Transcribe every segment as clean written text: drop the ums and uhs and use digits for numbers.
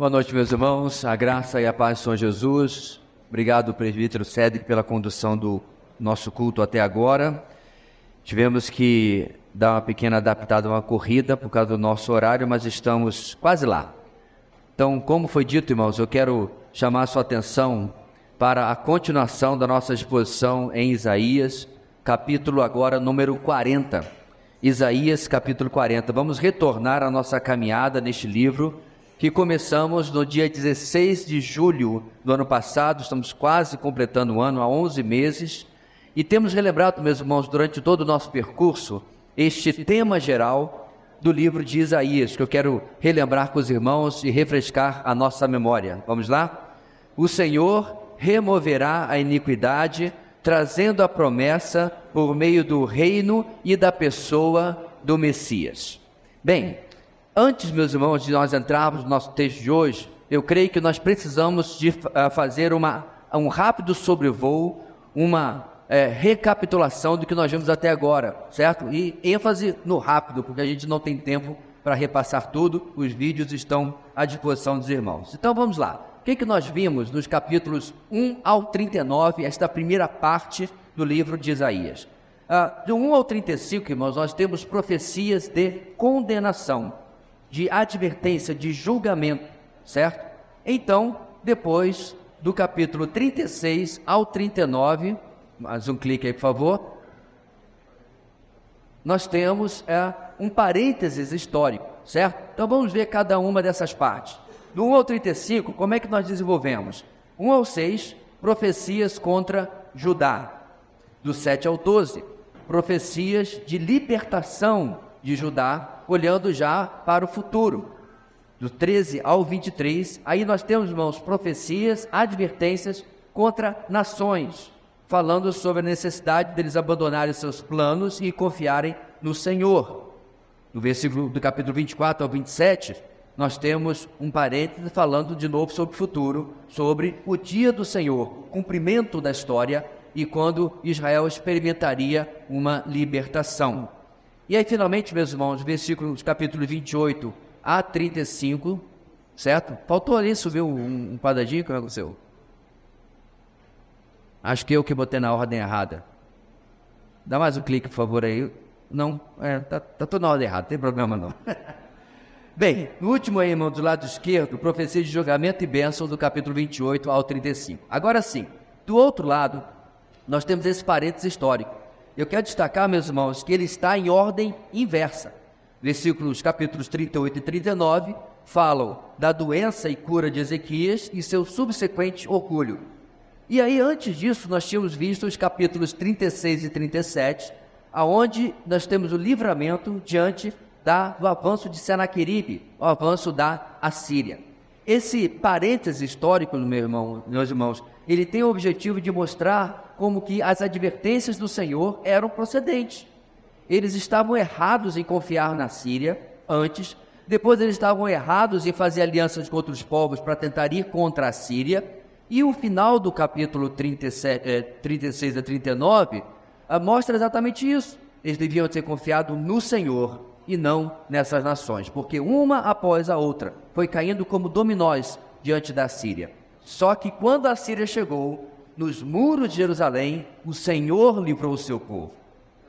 Boa noite, meus irmãos, a graça e a paz do Senhor Jesus. Obrigado, presbítero Cédric, pela condução do nosso culto até agora. Tivemos que dar uma pequena adaptada, uma corrida por causa do nosso horário, mas estamos quase lá. Então, como foi dito, irmãos, eu quero chamar a sua atenção para a continuação da nossa exposição em Isaías, capítulo agora número 40. Isaías, capítulo 40. Vamos retornar à nossa caminhada neste livro, que começamos no dia 16 de julho do ano passado. Estamos quase completando o ano, há 11 meses, e temos relembrado, meus irmãos, durante todo o nosso percurso, este tema geral do livro de Isaías, que eu quero relembrar com os irmãos e refrescar a nossa memória. Vamos lá? O Senhor removerá a iniquidade, trazendo a promessa por meio do reino e da pessoa do Messias. Bem, antes, meus irmãos, de nós entrarmos no nosso texto de hoje, eu creio que nós precisamos de fazer um rápido sobrevoo, uma recapitulação do que nós vimos até agora, certo? E ênfase no rápido, porque a gente não tem tempo para repassar tudo, os vídeos estão à disposição dos irmãos. Então vamos lá. O que nós vimos nos capítulos 1 ao 39, esta primeira parte do livro de Isaías? Do 1 ao 35, irmãos, nós temos profecias de condenação, de advertência, de julgamento, certo? Então, depois do capítulo 36 ao 39, mais um clique aí, por favor, nós temos um parênteses histórico, certo? Então vamos ver cada uma dessas partes. Do 1 ao 35, como é que nós desenvolvemos? 1 ao 6, profecias contra Judá. Do 7 ao 12, profecias de libertação de Judá, olhando já para o futuro. Do 13 ao 23, aí nós temos, irmãos, profecias, advertências contra nações, falando sobre a necessidade deles abandonarem seus planos e confiarem no Senhor. No versículo do capítulo 24 ao 27, nós temos um parêntese falando de novo sobre o futuro, sobre o dia do Senhor, cumprimento da história e quando Israel experimentaria uma libertação. E aí, finalmente, meus irmãos, versículos capítulo 28 a 35, certo? Faltou ali subir um quadradinho, como é que é o seu? Acho que eu que botei na ordem errada. Dá mais um clique, por favor, aí. Não, tá tudo na ordem errada, não tem problema não. Bem, no último aí, irmão, do lado esquerdo, profecia de julgamento e bênção do capítulo 28 ao 35. Agora sim, do outro lado, nós temos esse parênteses histórico. Eu quero destacar, meus irmãos, que ele está em ordem inversa. Capítulos 38 e 39 falam da doença e cura de Ezequias e seu subsequente orgulho. E aí, antes disso, nós tínhamos visto os capítulos 36 e 37, aonde nós temos o livramento diante do avanço de Senaqueribe, o avanço da Assíria. Esse parêntese histórico, meus irmãos, ele tem o objetivo de mostrar como que as advertências do Senhor eram procedentes. Eles estavam errados em confiar na Síria antes, depois eles estavam errados em fazer alianças com outros povos para tentar ir contra a Síria, e o final do capítulo 36 a 39 mostra exatamente isso. Eles deviam ter confiado no Senhor e não nessas nações, porque uma após a outra foi caindo como dominós diante da Síria. Só que quando a Síria chegou nos muros de Jerusalém, o Senhor livrou o seu povo.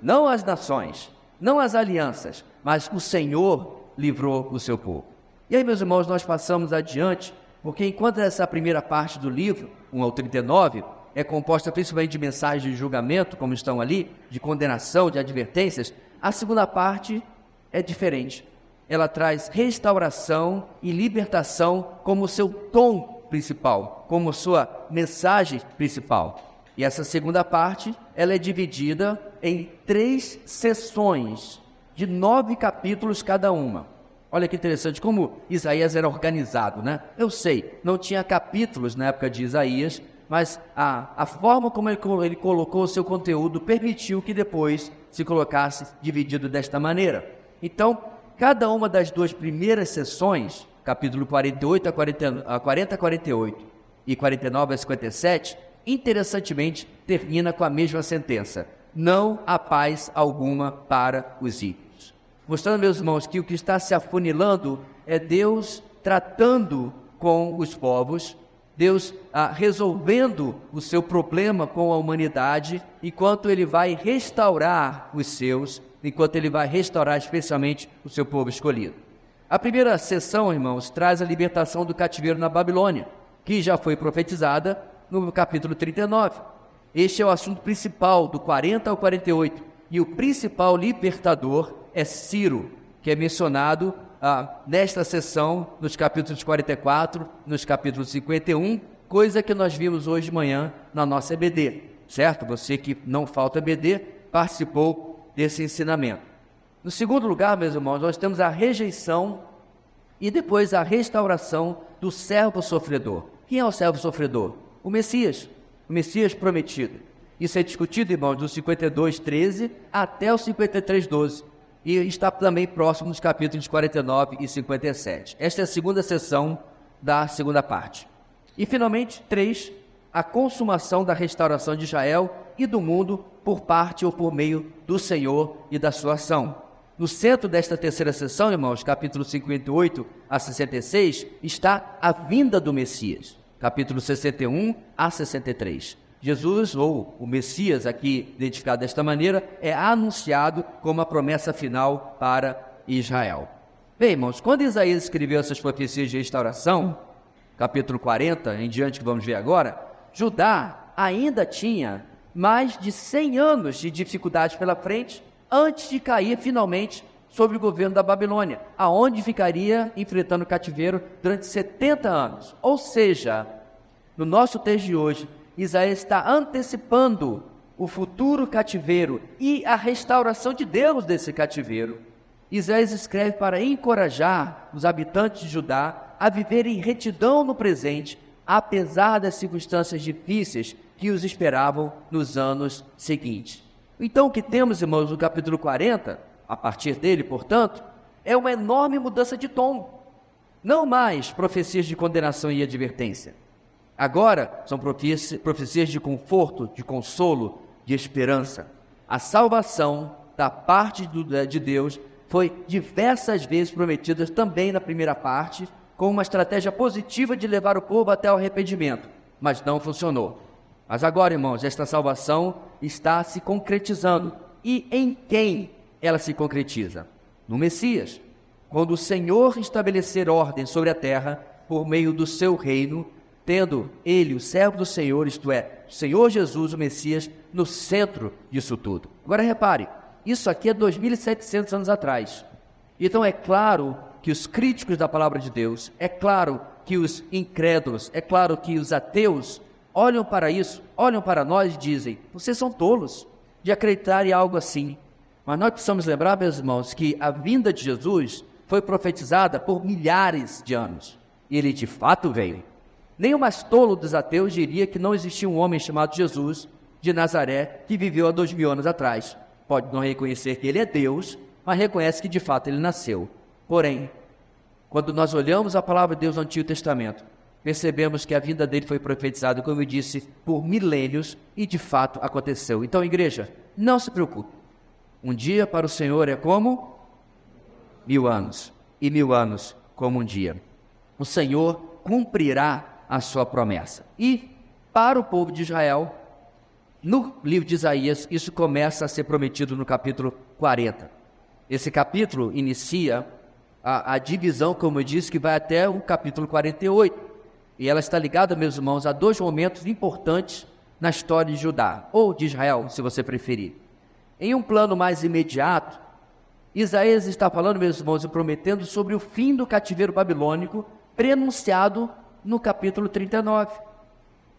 Não as nações, não as alianças, mas o Senhor livrou o seu povo. E aí, meus irmãos, nós passamos adiante, porque enquanto essa primeira parte do livro, 1 ao 39, é composta principalmente de mensagens de julgamento, como estão ali, de condenação, de advertências, a segunda parte é diferente. Ela traz restauração e libertação como seu tom principal, como sua mensagem principal. E essa segunda parte, ela é dividida em 3 sessões de 9 capítulos cada uma. Olha que interessante como Isaías era organizado, né? Eu sei, não tinha capítulos na época de Isaías, mas a forma como ele colocou o seu conteúdo permitiu que depois se colocasse dividido desta maneira. Então, cada uma das 2 primeiras sessões, capítulo 48 a 40 a 48 e 49 a 57, interessantemente, termina com a mesma sentença: não há paz alguma para os ímpios. Mostrando, meus irmãos, que o que está se afunilando é Deus tratando com os povos, Deus resolvendo o seu problema com a humanidade, enquanto Ele vai restaurar os seus, enquanto Ele vai restaurar especialmente o seu povo escolhido. A primeira sessão, irmãos, traz a libertação do cativeiro na Babilônia, que já foi profetizada no capítulo 39. Este é o assunto principal do 40 ao 48, e o principal libertador é Ciro, que é mencionado nesta sessão, nos capítulos 44, nos capítulos 51, coisa que nós vimos hoje de manhã na nossa EBD, certo? Você que não falta EBD, participou desse ensinamento. No segundo lugar, meus irmãos, nós temos a rejeição e depois a restauração do servo sofredor. Quem é o servo sofredor? O Messias prometido. Isso é discutido, irmãos, do 52:13 até o 53:12. E está também próximo nos capítulos 49 e 57. Esta é a segunda sessão da segunda parte. E, finalmente, 3, a consumação da restauração de Israel e do mundo por parte ou por meio do Senhor e da sua ação. No centro desta terceira sessão, irmãos, capítulo 58 a 66, está a vinda do Messias, capítulo 61 a 63. Jesus, ou o Messias, aqui identificado desta maneira, é anunciado como a promessa final para Israel. Bem, irmãos, quando Isaías escreveu essas profecias de restauração, capítulo 40, em diante que vamos ver agora, Judá ainda tinha mais de 100 anos de dificuldade pela frente, antes de cair finalmente sob o governo da Babilônia, aonde ficaria enfrentando o cativeiro durante 70 anos. Ou seja, no nosso texto de hoje, Isaías está antecipando o futuro cativeiro e a restauração de Deus desse cativeiro. Isaías escreve para encorajar os habitantes de Judá a viverem em retidão no presente, apesar das circunstâncias difíceis que os esperavam nos anos seguintes. Então, o que temos, irmãos, no capítulo 40, a partir dele, portanto, é uma enorme mudança de tom. Não mais profecias de condenação e advertência. Agora são profecias de conforto, de consolo, de esperança. A salvação da parte de Deus foi diversas vezes prometida também na primeira parte, com uma estratégia positiva de levar o povo até o arrependimento, mas não funcionou. Mas agora, irmãos, esta salvação está se concretizando. E em quem ela se concretiza? No Messias. Quando o Senhor estabelecer ordem sobre a terra por meio do seu reino, tendo ele, o servo do Senhor, isto é, o Senhor Jesus, o Messias, no centro disso tudo. Agora repare, isso aqui é 2.700 anos atrás. Então é claro que os críticos da palavra de Deus, é claro que os incrédulos, é claro que os ateus olham para isso, olham para nós e dizem: vocês são tolos de acreditar em algo assim. Mas nós precisamos lembrar, meus irmãos, que a vinda de Jesus foi profetizada por milhares de anos. E ele de fato veio. Nem o mais tolo dos ateus diria que não existia um homem chamado Jesus de Nazaré que viveu há 2000 anos atrás. Pode não reconhecer que ele é Deus, mas reconhece que de fato ele nasceu. Porém, quando nós olhamos a palavra de Deus no Antigo Testamento, percebemos que a vinda dele foi profetizada, como eu disse, por milênios e de fato aconteceu. Então, igreja, não se preocupe. Um dia para o Senhor é como 1000 anos, e 1000 anos como um dia. O Senhor cumprirá a sua promessa. E para o povo de Israel, no livro de Isaías, isso começa a ser prometido no capítulo 40. Esse capítulo inicia a divisão, como eu disse, que vai até o capítulo 48. E ela está ligada, meus irmãos, a dois momentos importantes na história de Judá, ou de Israel, se você preferir. Em um plano mais imediato, Isaías está falando, meus irmãos, e prometendo sobre o fim do cativeiro babilônico, prenunciado no capítulo 39.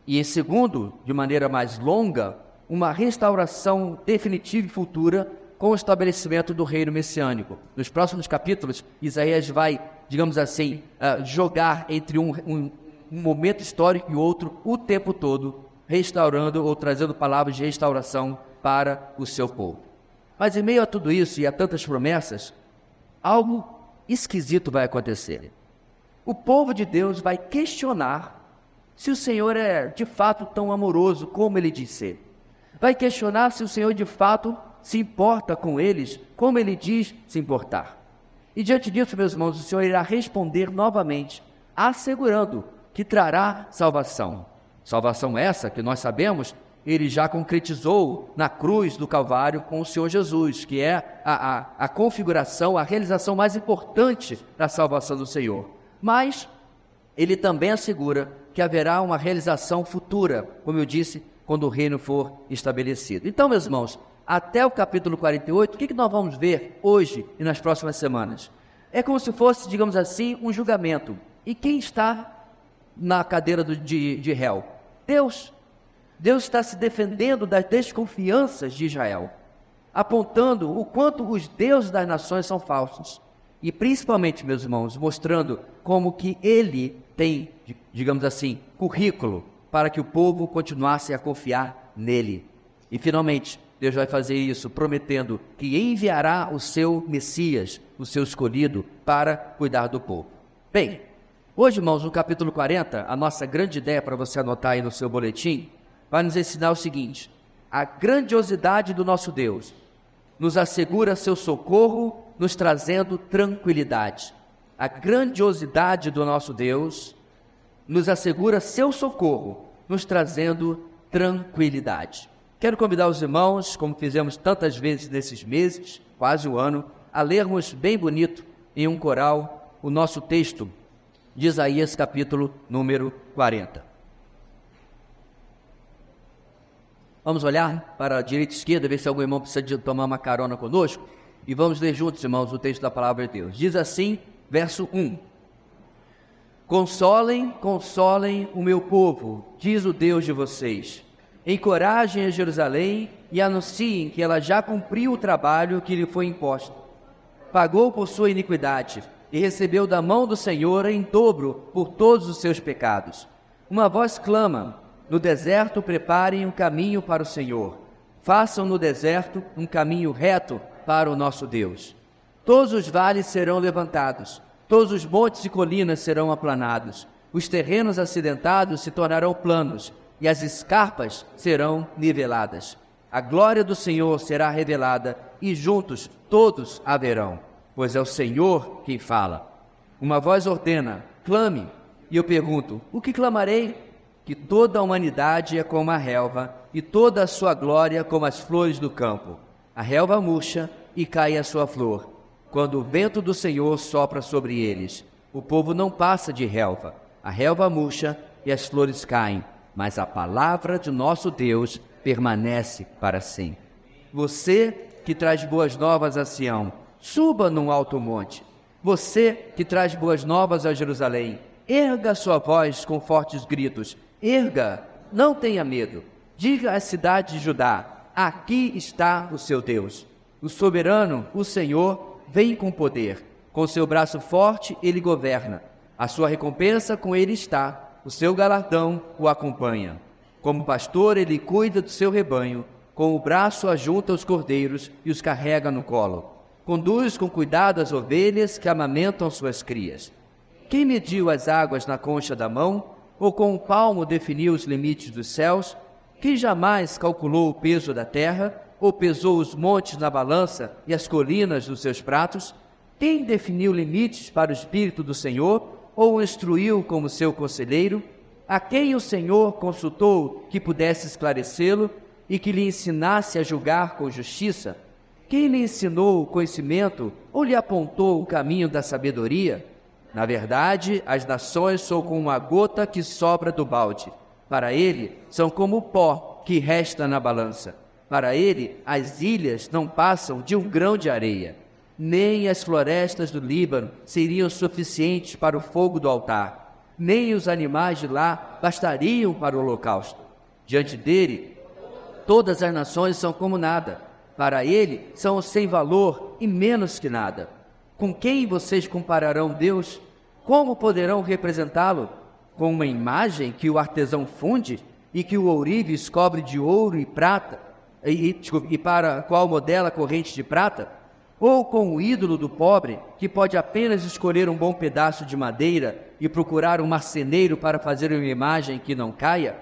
E em segundo, de maneira mais longa, uma restauração definitiva e futura com o estabelecimento do reino messiânico. Nos próximos capítulos, Isaías vai, digamos assim, jogar entre um momento histórico e outro o tempo todo, restaurando ou trazendo palavras de restauração para o seu povo. Mas em meio a tudo isso e a tantas promessas, algo esquisito vai acontecer. O povo de Deus vai questionar se o Senhor é de fato tão amoroso como ele diz ser. Vai questionar se o Senhor de fato se importa com eles como ele diz se importar. E diante disso, meus irmãos, o Senhor irá responder novamente assegurando que trará salvação. Salvação essa que nós sabemos, ele já concretizou na cruz do Calvário com o Senhor Jesus, que é a configuração, a realização mais importante da salvação do Senhor. Mas ele também assegura que haverá uma realização futura, como eu disse, quando o reino for estabelecido. Então, meus irmãos, até o capítulo 48, o que nós vamos ver hoje e nas próximas semanas? É como se fosse, digamos assim, um julgamento. E quem está na cadeira de réu? Deus. Deus está se defendendo das desconfianças de Israel, apontando o quanto os deuses das nações são falsos. E principalmente, meus irmãos, mostrando como que ele tem, digamos assim, currículo para que o povo continuasse a confiar nele. E finalmente, Deus vai fazer isso, prometendo que enviará o seu Messias, o seu escolhido, para cuidar do povo. Bem, hoje, irmãos, no capítulo 40, a nossa grande ideia para você anotar aí no seu boletim, vai nos ensinar o seguinte: a grandiosidade do nosso Deus nos assegura seu socorro, nos trazendo tranquilidade. A grandiosidade do nosso Deus nos assegura seu socorro, nos trazendo tranquilidade. Quero convidar os irmãos, como fizemos tantas vezes nesses meses, quase um ano, a lermos bem bonito em um coral o nosso texto de Isaías, capítulo número 40. Vamos olhar para a direita e esquerda, ver se algum irmão precisa de tomar uma carona conosco, e vamos ler juntos, irmãos, o texto da palavra de Deus. Diz assim, verso 1. Consolem, consolem o meu povo, diz o Deus de vocês. Encorajem a Jerusalém e anunciem que ela já cumpriu o trabalho que lhe foi imposto. Pagou por sua iniquidade e recebeu da mão do Senhor em dobro por todos os seus pecados. Uma voz clama: no deserto preparem um caminho para o Senhor. Façam no deserto um caminho reto para o nosso Deus. Todos os vales serão levantados, todos os montes e colinas serão aplanados. Os terrenos acidentados se tornarão planos e as escarpas serão niveladas. A glória do Senhor será revelada e juntos todos a verão, pois é o Senhor quem fala. Uma voz ordena: clame. E eu pergunto: o que clamarei? Que toda a humanidade é como a relva e toda a sua glória como as flores do campo. A relva murcha e cai a sua flor, quando o vento do Senhor sopra sobre eles. O povo não passa de relva, a relva murcha e as flores caem, mas a palavra de nosso Deus permanece para sempre. Você que traz boas novas a Sião, suba num alto monte. Você que traz boas novas a Jerusalém, erga sua voz com fortes gritos. Erga, não tenha medo. Diga à cidade de Judá: aqui está o seu Deus. O soberano, o Senhor, vem com poder. Com seu braço forte ele governa. A sua recompensa com ele está. O seu galardão o acompanha. Como pastor ele cuida do seu rebanho. Com o braço ajunta os cordeiros e os carrega no colo. Conduz com cuidado as ovelhas que amamentam suas crias. Quem mediu as águas na concha da mão? Ou com o palmo definiu os limites dos céus? Quem jamais calculou o peso da terra? Ou pesou os montes na balança e as colinas nos seus pratos? Quem definiu limites para o Espírito do Senhor? Ou o instruiu como seu conselheiro? A quem o Senhor consultou que pudesse esclarecê-lo e que lhe ensinasse a julgar com justiça? Quem lhe ensinou o conhecimento ou lhe apontou o caminho da sabedoria? Na verdade, as nações são como uma gota que sobra do balde. Para ele, são como o pó que resta na balança. Para ele, as ilhas não passam de um grão de areia. Nem as florestas do Líbano seriam suficientes para o fogo do altar. Nem os animais de lá bastariam para o holocausto. Diante dele, todas as nações são como nada. Para ele, são sem valor e menos que nada. Com quem vocês compararão Deus? Como poderão representá-lo? Com uma imagem que o artesão funde e que o ourives cobre de ouro e prata, e para a qual modela corrente de prata? Ou com o ídolo do pobre, que pode apenas escolher um bom pedaço de madeira e procurar um marceneiro para fazer uma imagem que não caia?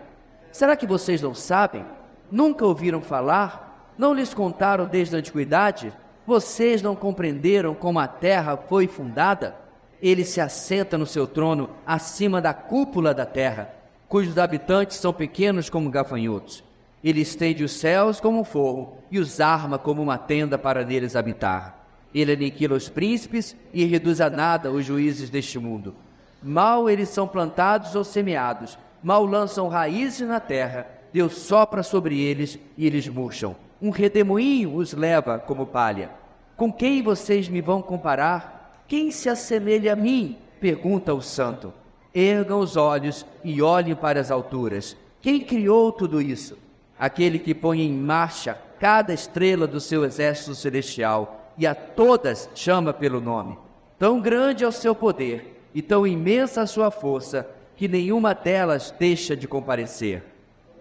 Será que vocês não sabem? Nunca ouviram falar? Não lhes contaram desde a antiguidade? Vocês não compreenderam como a terra foi fundada? Ele se assenta no seu trono acima da cúpula da terra, cujos habitantes são pequenos como gafanhotos. Ele estende os céus como um forro e os arma como uma tenda para neles habitar. Ele aniquila os príncipes e reduz a nada os juízes deste mundo. Mal eles são plantados ou semeados, mal lançam raízes na terra, Deus sopra sobre eles e eles murcham. Um redemoinho os leva como palha. Com quem vocês me vão comparar? Quem se assemelha a mim? Pergunta o santo. Ergam os olhos e olhem para as alturas. Quem criou tudo isso? Aquele que põe em marcha cada estrela do seu exército celestial e a todas chama pelo nome. Tão grande é o seu poder e tão imensa a sua força que nenhuma delas deixa de comparecer.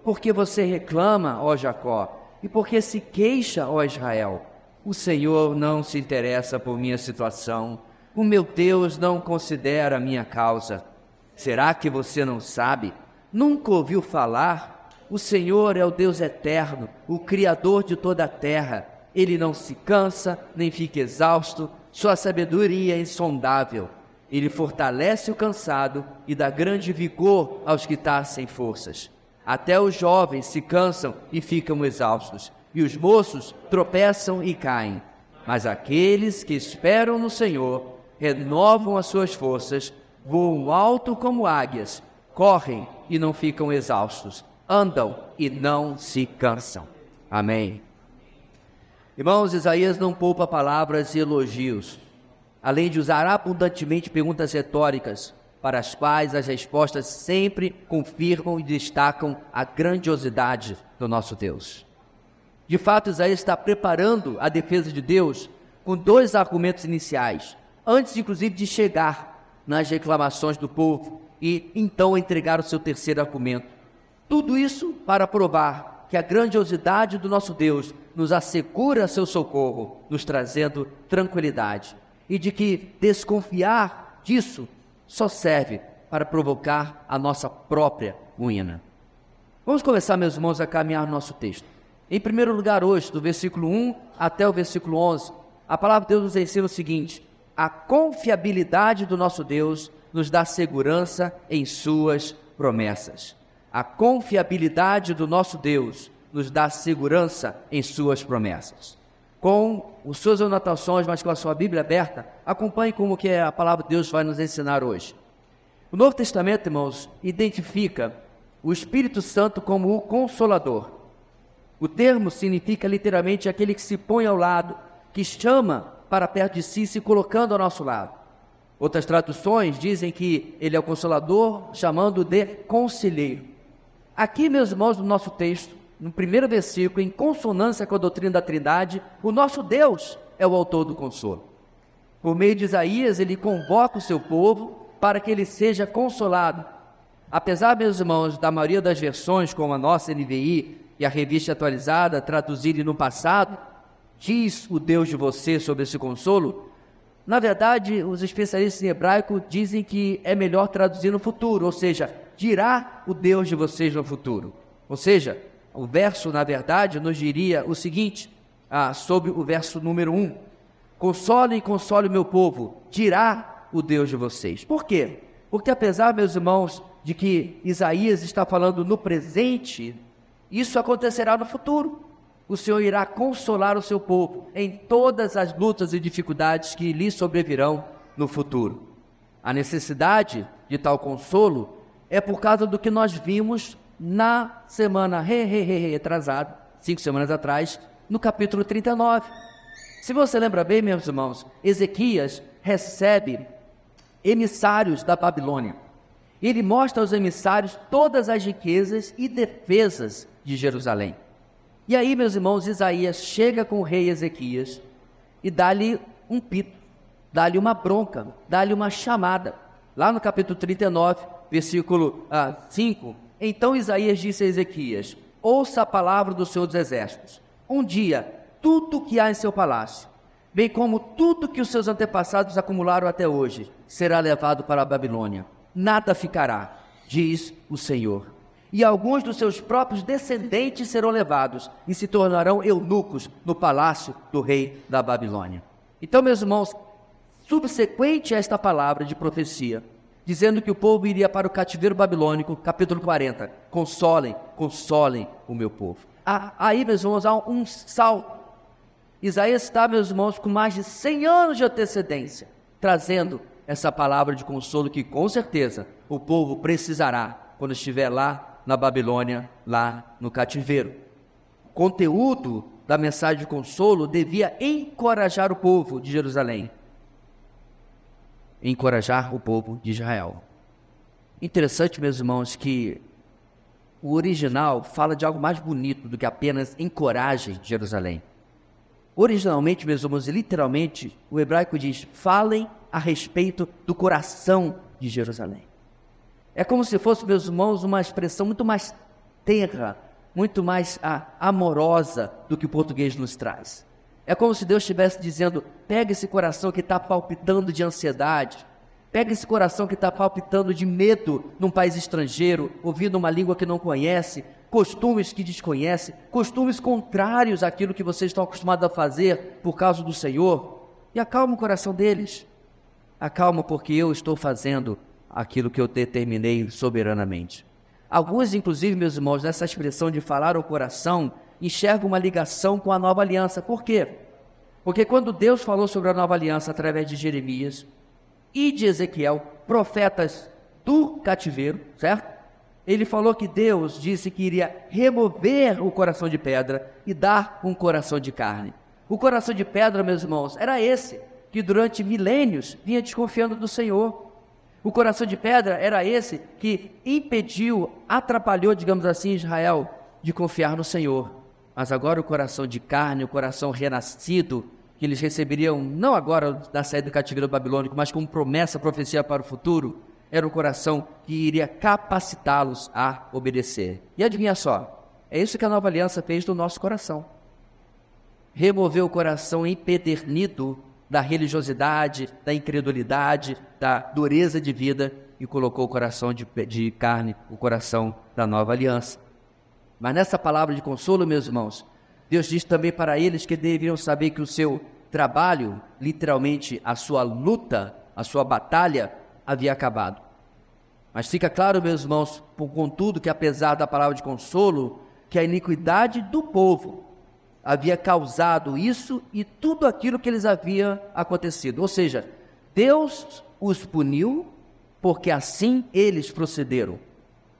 Porque você reclama, ó Jacó, e porque se queixa, ó Israel? O Senhor não se interessa por minha situação. O meu Deus não considera a minha causa. Será que você não sabe? Nunca ouviu falar? O Senhor é o Deus eterno, o Criador de toda a terra. Ele não se cansa, nem fica exausto. Sua sabedoria é insondável. Ele fortalece o cansado e dá grande vigor aos que estão sem forças. Até os jovens se cansam e ficam exaustos, e os moços tropeçam e caem. Mas aqueles que esperam no Senhor renovam as suas forças, voam alto como águias, correm e não ficam exaustos, andam e não se cansam. Amém. Irmãos, Isaías não poupa palavras e elogios, além de usar abundantemente perguntas retóricas, para as quais as respostas sempre confirmam e destacam a grandiosidade do nosso Deus. De fato, Isaías está preparando a defesa de Deus com dois argumentos iniciais, antes inclusive de chegar nas reclamações do povo e então entregar o seu terceiro argumento. Tudo isso para provar que a grandiosidade do nosso Deus nos assegura seu socorro, nos trazendo tranquilidade, e de que desconfiar disso só serve para provocar a nossa própria ruína. Vamos começar, meus irmãos, a caminhar no nosso texto. Em primeiro lugar, hoje, do versículo 1 até o versículo 11, a palavra de Deus nos ensina o seguinte: a confiabilidade do nosso Deus nos dá segurança em suas promessas. A confiabilidade do nosso Deus nos dá segurança em suas promessas. Com as suas anotações, mas com a sua Bíblia aberta, acompanhe como que a palavra de Deus vai nos ensinar hoje. O Novo Testamento, irmãos, identifica o Espírito Santo como o Consolador. O termo significa literalmente aquele que se põe ao lado, que chama para perto de si, se colocando ao nosso lado. Outras traduções dizem que ele é o Consolador, chamando de Conselheiro. Aqui, meus irmãos, no nosso texto, no primeiro versículo, em consonância com a doutrina da Trindade, o nosso Deus é o autor do consolo. Por meio de Isaías, ele convoca o seu povo para que ele seja consolado. Apesar, meus irmãos, da maioria das versões, como a nossa NVI e a Revista Atualizada, traduzirem no passado, diz o Deus de você sobre esse consolo, na verdade, os especialistas em hebraico dizem que é melhor traduzir no futuro, ou seja, dirá o Deus de vocês no futuro. Ou seja, o verso, na verdade, nos diria o seguinte, sobre o verso número 1. Console e console o meu povo, dirá o Deus de vocês. Por quê? Porque apesar, meus irmãos, de que Isaías está falando no presente, isso acontecerá no futuro. O Senhor irá consolar o seu povo em todas as lutas e dificuldades que lhe sobrevirão no futuro. A necessidade de tal consolo é por causa do que nós vimos na semana retrasada, 5 semanas atrás, no capítulo 39. Se você lembra bem, meus irmãos, Ezequias recebe emissários da Babilônia. Ele mostra aos emissários todas as riquezas e defesas de Jerusalém. E aí, meus irmãos, Isaías chega com o rei Ezequias e dá-lhe um pito, dá-lhe uma bronca, dá-lhe uma chamada. Lá no capítulo 39, versículo 5, então Isaías disse a Ezequias: ouça a palavra do Senhor dos Exércitos. Um dia, tudo que há em seu palácio, bem como tudo que os seus antepassados acumularam até hoje, será levado para a Babilônia. Nada ficará, diz o Senhor. E alguns dos seus próprios descendentes serão levados e se tornarão eunucos no palácio do rei da Babilônia. Então, meus irmãos, subsequente a esta palavra de profecia, dizendo que o povo iria para o cativeiro babilônico, capítulo 40. Consolem, consolem o meu povo. Aí, meus irmãos, há um salto. Isaías está, meus irmãos, com mais de 100 anos de antecedência, trazendo essa palavra de consolo que, com certeza, o povo precisará quando estiver lá na Babilônia, lá no cativeiro. O conteúdo da mensagem de consolo devia encorajar o povo de Jerusalém, encorajar o povo de Israel. Interessante, meus irmãos, que o original fala de algo mais bonito do que apenas encoraje Jerusalém. Originalmente, meus irmãos, literalmente, o hebraico diz: falem a respeito do coração de Jerusalém. É como se fosse, meus irmãos, uma expressão muito mais tenra, muito mais amorosa do que o português nos traz. É como se Deus estivesse dizendo: pega esse coração que está palpitando de ansiedade, pega esse coração que está palpitando de medo num país estrangeiro, ouvindo uma língua que não conhece, costumes que desconhece, costumes contrários àquilo que vocês estão acostumados a fazer por causa do Senhor, e acalma o coração deles. Acalma, porque eu estou fazendo aquilo que eu determinei soberanamente. Alguns, inclusive, meus irmãos, nessa expressão de falar ao coração, enxergam uma ligação com a nova aliança. Por quê? Porque quando Deus falou sobre a nova aliança através de Jeremias e de Ezequiel, profetas do cativeiro, certo? Ele falou que Deus disse que iria remover o coração de pedra e dar um coração de carne. O coração de pedra, meus irmãos, era esse que durante milênios vinha desconfiando do Senhor. O coração de pedra era esse que impediu, atrapalhou, digamos assim, Israel de confiar no Senhor. Mas agora o coração de carne, o coração renascido, que eles receberiam não agora da saída do cativeiro babilônico, mas como promessa, profecia para o futuro, era um coração que iria capacitá-los a obedecer. E adivinha só, é isso que a nova aliança fez no nosso coração. Removeu o coração empedernido da religiosidade, da incredulidade, da dureza de vida e colocou o coração de carne, o coração da nova aliança. Mas nessa palavra de consolo, meus irmãos, Deus diz também para eles que deveriam saber que o seu trabalho, literalmente a sua luta, a sua batalha, havia acabado. Mas fica claro, meus irmãos, contudo, que apesar da palavra de consolo, que a iniquidade do povo havia causado isso e tudo aquilo que eles havia acontecido. Ou seja, Deus os puniu porque assim eles procederam.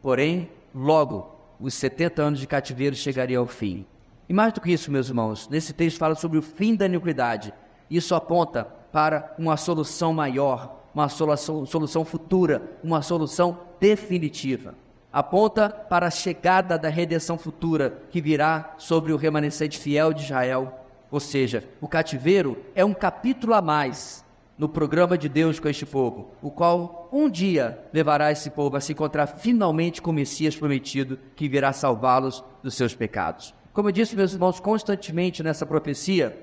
Porém, logo, os 70 anos de cativeiro chegariam ao fim. E mais do que isso, meus irmãos, nesse texto fala sobre o fim da iniquidade. Isso aponta para uma solução maior, uma solução futura, uma solução definitiva. Aponta para a chegada da redenção futura que virá sobre o remanescente fiel de Israel. Ou seja, o cativeiro é um capítulo a mais no programa de Deus com este povo, o qual um dia levará esse povo a se encontrar finalmente com o Messias prometido, que virá salvá-los dos seus pecados. Como eu disse, meus irmãos, constantemente nessa profecia,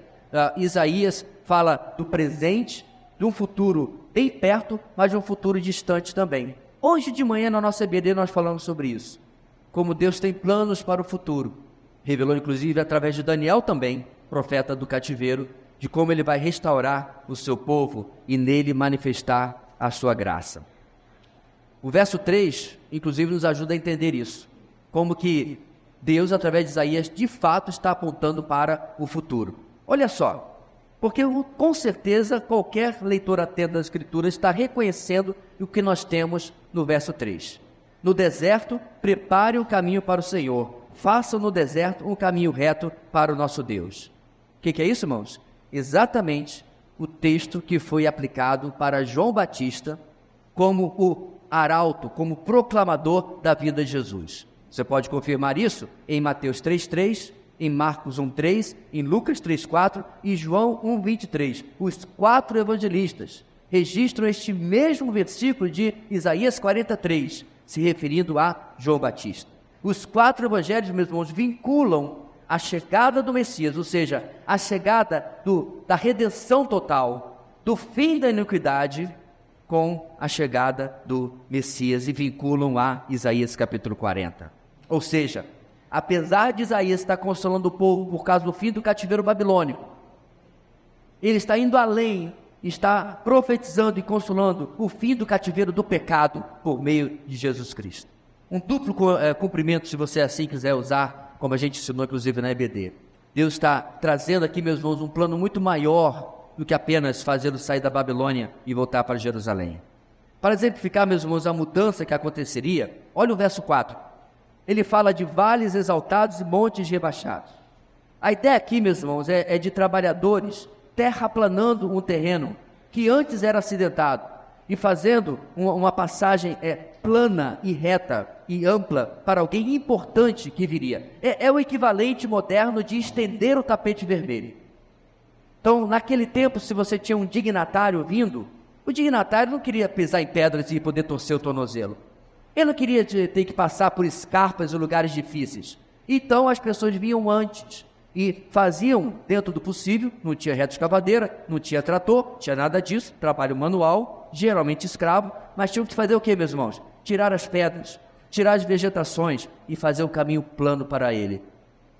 Isaías fala do presente, de um futuro bem perto, mas de um futuro distante também. Hoje de manhã, na nossa EBD, nós falamos sobre isso. Como Deus tem planos para o futuro. Revelou, inclusive, através de Daniel também, profeta do cativeiro, de como ele vai restaurar o seu povo e nele manifestar a sua graça. O verso 3, inclusive, nos ajuda a entender isso. Como que Deus, através de Isaías, de fato está apontando para o futuro. Olha só. Porque, com certeza, qualquer leitor atento das Escrituras está reconhecendo o que nós temos no verso 3. No deserto, prepare o caminho para o Senhor. Façam no deserto um caminho reto para o nosso Deus. O que é isso, irmãos? Exatamente o texto que foi aplicado para João Batista como o arauto, como proclamador da vida de Jesus. Você pode confirmar isso em Mateus 3:3, em Marcos 1:3, em Lucas 3:4 e João 1:23. Os 4 evangelistas registram este mesmo versículo de Isaías 43, se referindo a João Batista. Os 4 evangelhos, meus irmãos, vinculam a chegada do Messias, ou seja, a chegada da redenção total, do fim da iniquidade, com a chegada do Messias, e vinculam a Isaías capítulo 40. Ou seja, apesar de Isaías estar consolando o povo por causa do fim do cativeiro babilônico, ele está indo além está profetizando e consolando o fim do cativeiro do pecado por meio de Jesus Cristo. Um duplo cumprimento, se você assim quiser usar, como a gente ensinou inclusive na EBD. Deus está trazendo aqui, meus irmãos, um plano muito maior do que apenas fazê-lo sair da Babilônia e voltar para Jerusalém. Para exemplificar, meus irmãos, a mudança que aconteceria, olha o verso 4. Ele fala de vales exaltados e montes rebaixados. A ideia aqui, meus irmãos, é de trabalhadores terraplanando um terreno que antes era acidentado e fazendo uma passagem plana e reta e ampla para alguém importante que viria. É o equivalente moderno de estender o tapete vermelho. Então, naquele tempo, se você tinha um dignatário vindo, o dignatário não queria pisar em pedras e poder torcer o tornozelo. Ele não queria ter que passar por escarpas e lugares difíceis. Então, as pessoas vinham antes e faziam, dentro do possível, não tinha retroescavadeira, não tinha trator, tinha nada disso, trabalho manual, geralmente escravo, mas tinham que fazer o quê, meus irmãos? Tirar as pedras, tirar as vegetações e fazer o caminho plano para ele.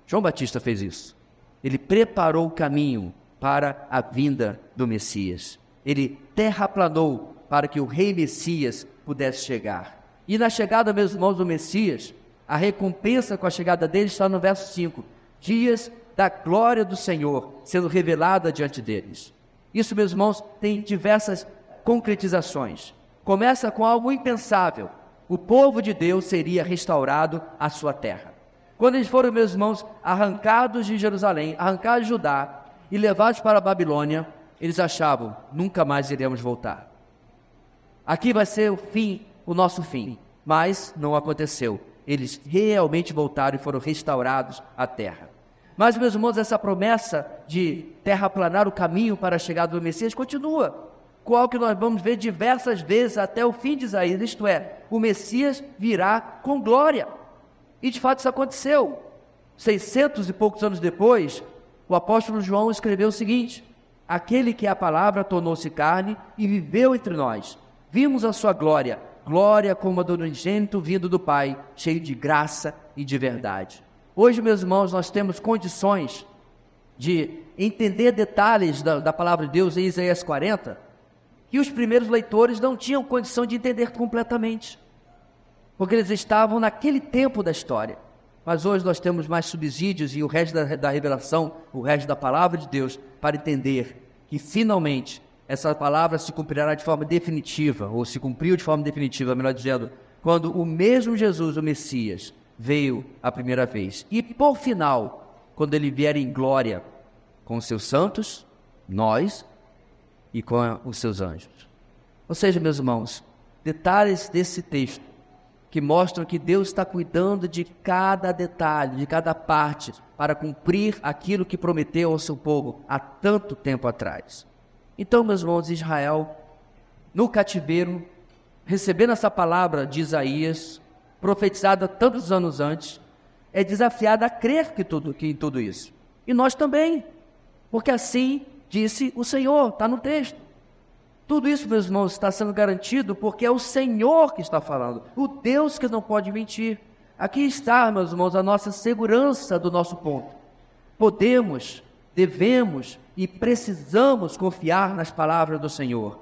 João Batista fez isso. Ele preparou o caminho para a vinda do Messias. Ele terraplanou para que o rei Messias pudesse chegar. E na chegada, meus irmãos, do Messias, a recompensa com a chegada dele está no verso 5. Dias da glória do Senhor sendo revelada diante deles. Isso, meus irmãos, tem diversas concretizações. Começa com algo impensável. O povo de Deus seria restaurado à sua terra. Quando eles foram, meus irmãos, arrancados de Jerusalém, arrancados de Judá e levados para a Babilônia, eles achavam, nunca mais iremos voltar. Aqui vai ser o nosso fim, mas não aconteceu. Eles realmente voltaram e foram restaurados à terra. Mas, meus irmãos, essa promessa de terraplanar o caminho para a chegada do Messias continua, com algo que nós vamos ver diversas vezes até o fim de Isaías, isto é, o Messias virá com glória. E de fato isso aconteceu. 600 e poucos anos depois, o apóstolo João escreveu o seguinte: aquele que a palavra tornou-se carne e viveu entre nós. Vimos a sua glória, glória como a do unigênito vindo do Pai, cheio de graça e de verdade. Hoje, meus irmãos, nós temos condições de entender detalhes da palavra de Deus em Isaías 40, que os primeiros leitores não tinham condição de entender completamente, porque eles estavam naquele tempo da história. Mas hoje nós temos mais subsídios e o resto da revelação, o resto da palavra de Deus, para entender que finalmente essa palavra se cumprirá de forma definitiva, ou se cumpriu de forma definitiva, melhor dizendo, quando o mesmo Jesus, o Messias, veio a primeira vez. E por final, quando ele vier em glória com os seus santos, nós, e com os seus anjos. Ou seja, meus irmãos, detalhes desse texto que mostram que Deus está cuidando de cada detalhe, de cada parte, para cumprir aquilo que prometeu ao seu povo há tanto tempo atrás. Então, meus irmãos, Israel, no cativeiro, recebendo essa palavra de Isaías, profetizada tantos anos antes, é desafiada a crer que em tudo isso. E nós também, porque assim disse o Senhor, está no texto. Tudo isso, meus irmãos, está sendo garantido porque é o Senhor que está falando, o Deus que não pode mentir. Aqui está, meus irmãos, a nossa segurança do nosso ponto. Podemos, devemos e precisamos confiar nas palavras do Senhor.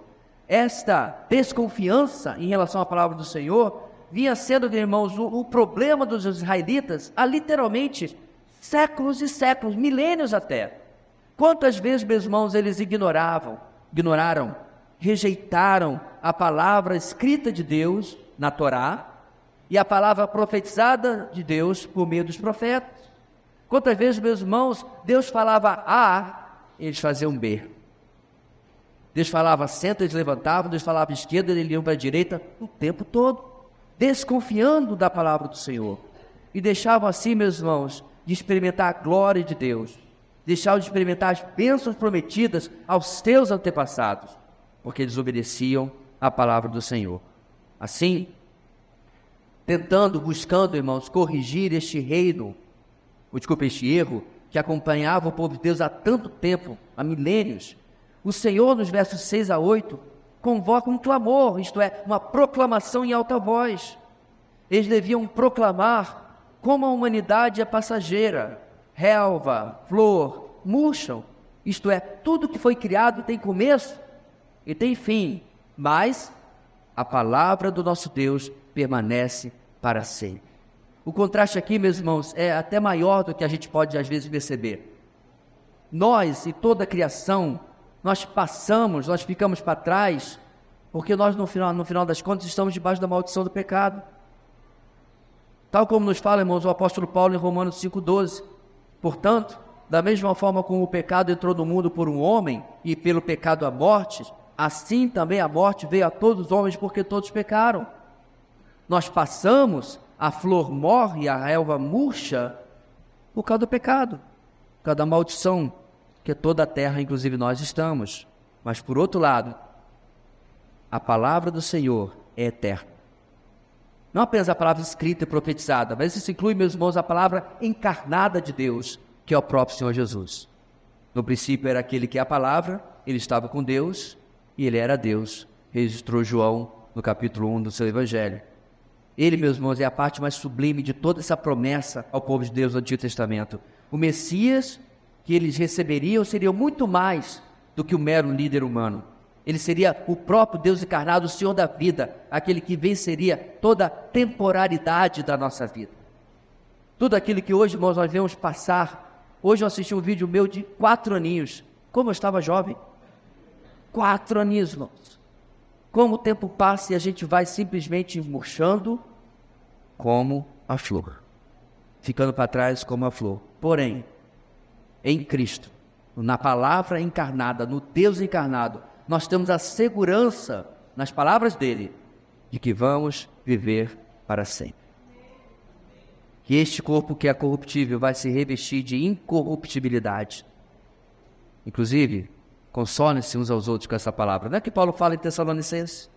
Esta desconfiança em relação à palavra do Senhor vinha sendo, irmãos, o problema dos israelitas há literalmente séculos e séculos, milênios até. Quantas vezes, meus irmãos, eles ignoraram, rejeitaram a palavra escrita de Deus na Torá e a palavra profetizada de Deus por meio dos profetas. Quantas vezes, meus irmãos, Deus falava A, eles faziam B. Deus falava centro, eles levantavam, Deus falava esquerda, eles iam para a direita o tempo todo, desconfiando da palavra do Senhor. E deixavam assim, meus irmãos, de experimentar a glória de Deus, deixavam de experimentar as bênçãos prometidas aos seus antepassados, porque eles obedeciam à palavra do Senhor. Assim, buscando, irmãos, corrigir este erro que acompanhava o povo de Deus há tanto tempo, há milênios, o Senhor, nos versos 6 a 8, convoca um clamor, isto é, uma proclamação em alta voz. Eles deviam proclamar como a humanidade é passageira, relva, flor, murcham, isto é, tudo que foi criado tem começo e tem fim, mas a palavra do nosso Deus permanece para sempre. O contraste aqui, meus irmãos, é até maior do que a gente pode às vezes perceber. Nós e toda a criação, nós ficamos para trás, porque nós no final das contas estamos debaixo da maldição do pecado. Tal como nos fala, irmãos, o apóstolo Paulo em Romanos 5,12. Portanto, da mesma forma como o pecado entrou no mundo por um homem, e pelo pecado a morte, assim também a morte veio a todos os homens, porque todos pecaram. Nós passamos, a flor morre, a relva murcha, por causa do pecado, por causa da maldição, que toda a terra, inclusive nós, estamos. Mas, por outro lado, a palavra do Senhor é eterna. Não apenas a palavra escrita e profetizada, mas isso inclui, meus irmãos, a palavra encarnada de Deus, que é o próprio Senhor Jesus. No princípio era aquele que é a palavra, ele estava com Deus e ele era Deus, registrou João no capítulo 1 do seu Evangelho. Ele, meus irmãos, é a parte mais sublime de toda essa promessa ao povo de Deus do Antigo Testamento. O Messias que eles receberiam seria muito mais do que um mero líder humano. Ele seria o próprio Deus encarnado, o Senhor da vida, aquele que venceria toda a temporalidade da nossa vida. Tudo aquilo que hoje, irmãos, nós vemos passar. Hoje eu assisti um vídeo meu de 4 aninhos. Como eu estava jovem. 4 aninhos, irmãos. Como o tempo passa e a gente vai simplesmente murchando como a flor. Ficando para trás como a flor. Porém, em Cristo, na palavra encarnada, no Deus encarnado, nós temos a segurança, nas palavras dele, de que vamos viver para sempre. Que este corpo que é corruptível vai se revestir de incorruptibilidade. Inclusive, consolem-se uns aos outros com essa palavra. Não é que Paulo fala em Tessalonicenses?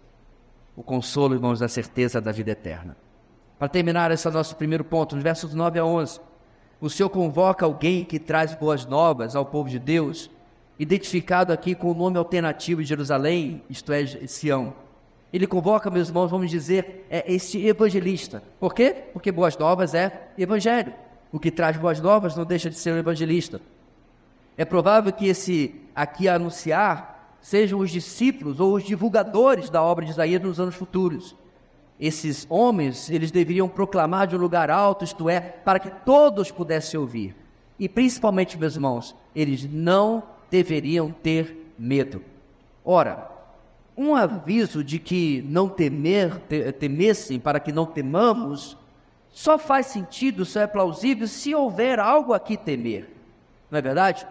O consolo, irmãos, da certeza da vida eterna. Para terminar esse nosso primeiro ponto, nos versos 9 a 11, o Senhor convoca alguém que traz boas novas ao povo de Deus, identificado aqui com o nome alternativo de Jerusalém, isto é, Sião. Ele convoca, meus irmãos, vamos dizer, este evangelista. Por quê? Porque boas novas é evangelho. O que traz boas novas não deixa de ser um evangelista. É provável que esse aqui a anunciar sejam os discípulos ou os divulgadores da obra de Isaías nos anos futuros. Esses homens, eles deveriam proclamar de um lugar alto, isto é, para que todos pudessem ouvir. E principalmente, meus irmãos, eles não deveriam ter medo. Ora, um aviso de que não temessem para que não temamos, só faz sentido, só é plausível se houver algo a que temer. Não é verdade?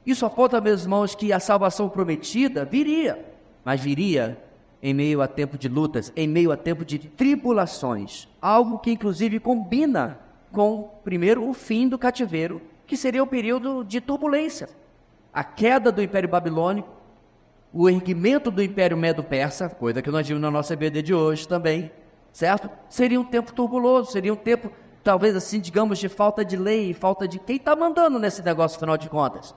Isso aponta, meus irmãos, que a salvação prometida viria, mas viria em meio a tempo de lutas, em meio a tempo de tribulações, algo que inclusive combina com, primeiro, o fim do cativeiro, que seria o período de turbulência. A queda do Império Babilônico, o erguimento do Império Medo-Persa, coisa que nós vimos na nossa EBD de hoje também, certo? Seria um tempo turbuloso, seria um tempo, talvez assim, digamos, de falta de lei, falta de quem está mandando nesse negócio, afinal de contas.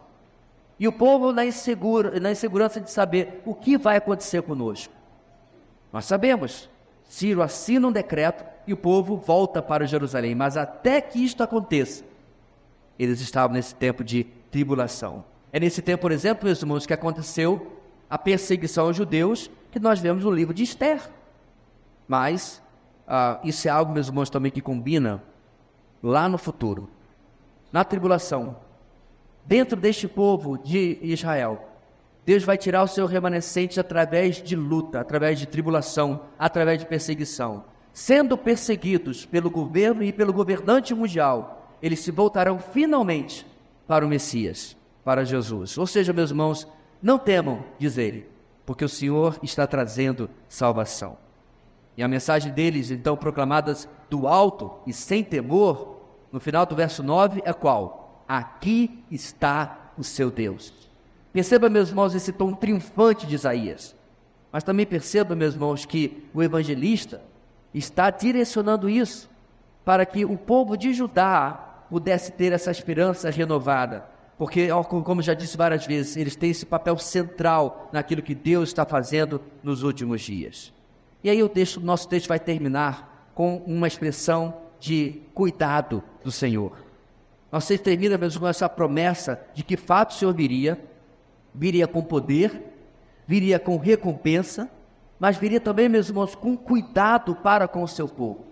E o povo na insegurança de saber o que vai acontecer conosco. Nós sabemos, Ciro assina um decreto e o povo volta para Jerusalém, mas até que isto aconteça, eles estavam nesse tempo de tribulação. É nesse tempo, por exemplo, meus irmãos, que aconteceu a perseguição aos judeus, que nós vemos no livro de Esther. Mas isso é algo, meus irmãos, também que combina lá no futuro, na tribulação. Dentro deste povo de Israel, Deus vai tirar o seu remanescente através de luta, através de tribulação, através de perseguição. Sendo perseguidos pelo governo e pelo governante mundial, eles se voltarão finalmente para o Messias, para Jesus. Ou seja, meus irmãos, não temam, diz ele, porque o Senhor está trazendo salvação. E a mensagem deles, então, proclamadas do alto e sem temor, no final do verso 9, é qual? Aqui está o seu Deus. Perceba, meus irmãos, esse tom triunfante de Isaías. Mas também perceba, meus irmãos, que o evangelista está direcionando isso para que o povo de Judá pudesse ter essa esperança renovada. Porque, como já disse várias vezes, eles têm esse papel central naquilo que Deus está fazendo nos últimos dias. E aí o nosso texto vai terminar com uma expressão de cuidado do Senhor. Nosso texto termina mesmo com essa promessa de que fato o Senhor viria com poder, viria com recompensa, mas viria também, meus irmãos, com cuidado para com o seu povo.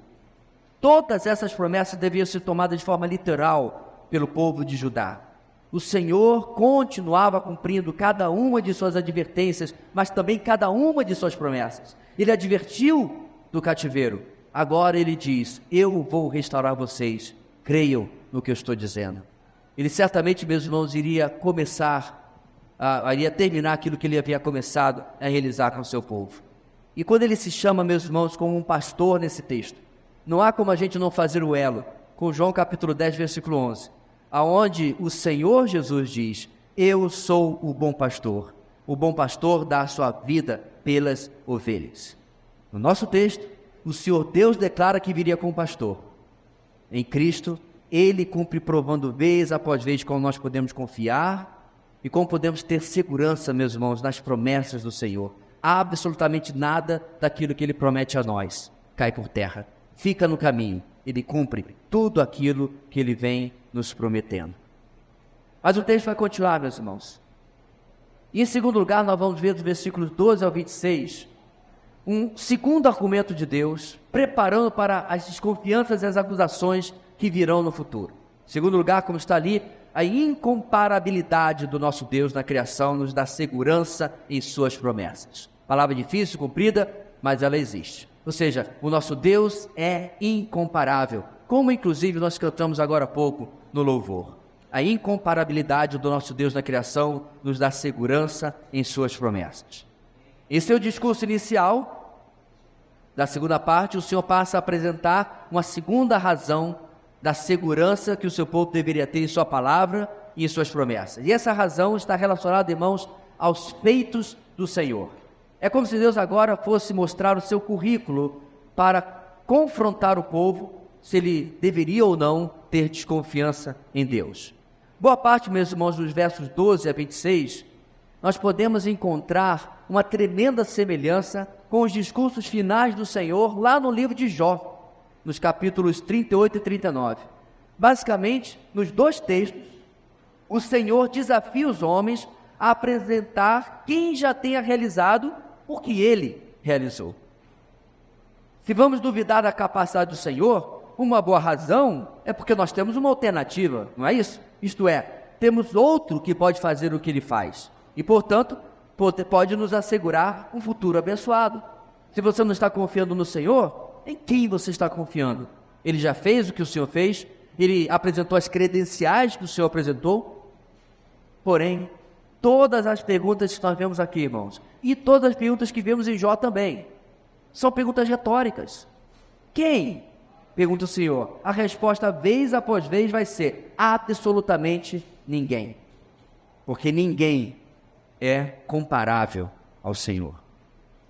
Todas essas promessas deviam ser tomadas de forma literal pelo povo de Judá. O Senhor continuava cumprindo cada uma de suas advertências, mas também cada uma de suas promessas. Ele advertiu do cativeiro. Agora ele diz: eu vou restaurar vocês. Creiam no que eu estou dizendo. Ele certamente, meus irmãos, iria terminar aquilo que ele havia começado a realizar com o seu povo. E quando ele se chama, meus irmãos, como um pastor nesse texto, não há como a gente não fazer o elo com João capítulo 10, versículo 11, aonde o Senhor Jesus diz: eu sou o bom pastor dá a sua vida pelas ovelhas. No nosso texto, o Senhor Deus declara que viria como pastor. Em Cristo, Ele cumpre provando vez após vez como nós podemos confiar e como podemos ter segurança, meus irmãos, nas promessas do Senhor. Absolutamente nada daquilo que Ele promete a nós cai por terra. Fica no caminho. Ele cumpre tudo aquilo que Ele vem nos prometendo. Mas o texto vai continuar, meus irmãos. E em segundo lugar, nós vamos ver dos versículos 12 ao 26, um segundo argumento de Deus, preparando para as desconfianças e as acusações que virão no futuro. Em segundo lugar, como está ali, a incomparabilidade do nosso Deus na criação nos dá segurança em suas promessas. Palavra difícil, cumprida, mas ela existe. Ou seja, o nosso Deus é incomparável, como inclusive nós cantamos agora há pouco no louvor. A incomparabilidade do nosso Deus na criação nos dá segurança em suas promessas. Em seu discurso inicial, da segunda parte, o Senhor passa a apresentar uma segunda razão da segurança que o seu povo deveria ter em sua palavra e em suas promessas. E essa razão está relacionada, irmãos, aos feitos do Senhor. É como se Deus agora fosse mostrar o seu currículo para confrontar o povo se ele deveria ou não ter desconfiança em Deus. Boa parte, meus irmãos, dos versos 12 a 26, nós podemos encontrar uma tremenda semelhança com os discursos finais do Senhor lá no livro de Jó, nos capítulos 38 e 39. Basicamente, nos dois textos, o Senhor desafia os homens a apresentar quem já tenha realizado o que ele realizou. Se vamos duvidar da capacidade do Senhor, uma boa razão é porque nós temos uma alternativa, não é isso? Isto é, temos outro que pode fazer o que ele faz e, portanto, pode nos assegurar um futuro abençoado. Se você não está confiando no Senhor, em quem você está confiando? Ele já fez o que o Senhor fez? Ele apresentou as credenciais que o Senhor apresentou? Porém, todas as perguntas que nós vemos aqui, irmãos, e todas as perguntas que vemos em Jó também, são perguntas retóricas. Quem? Pergunta o Senhor. A resposta, vez após vez, vai ser absolutamente ninguém. Porque ninguém é comparável ao Senhor,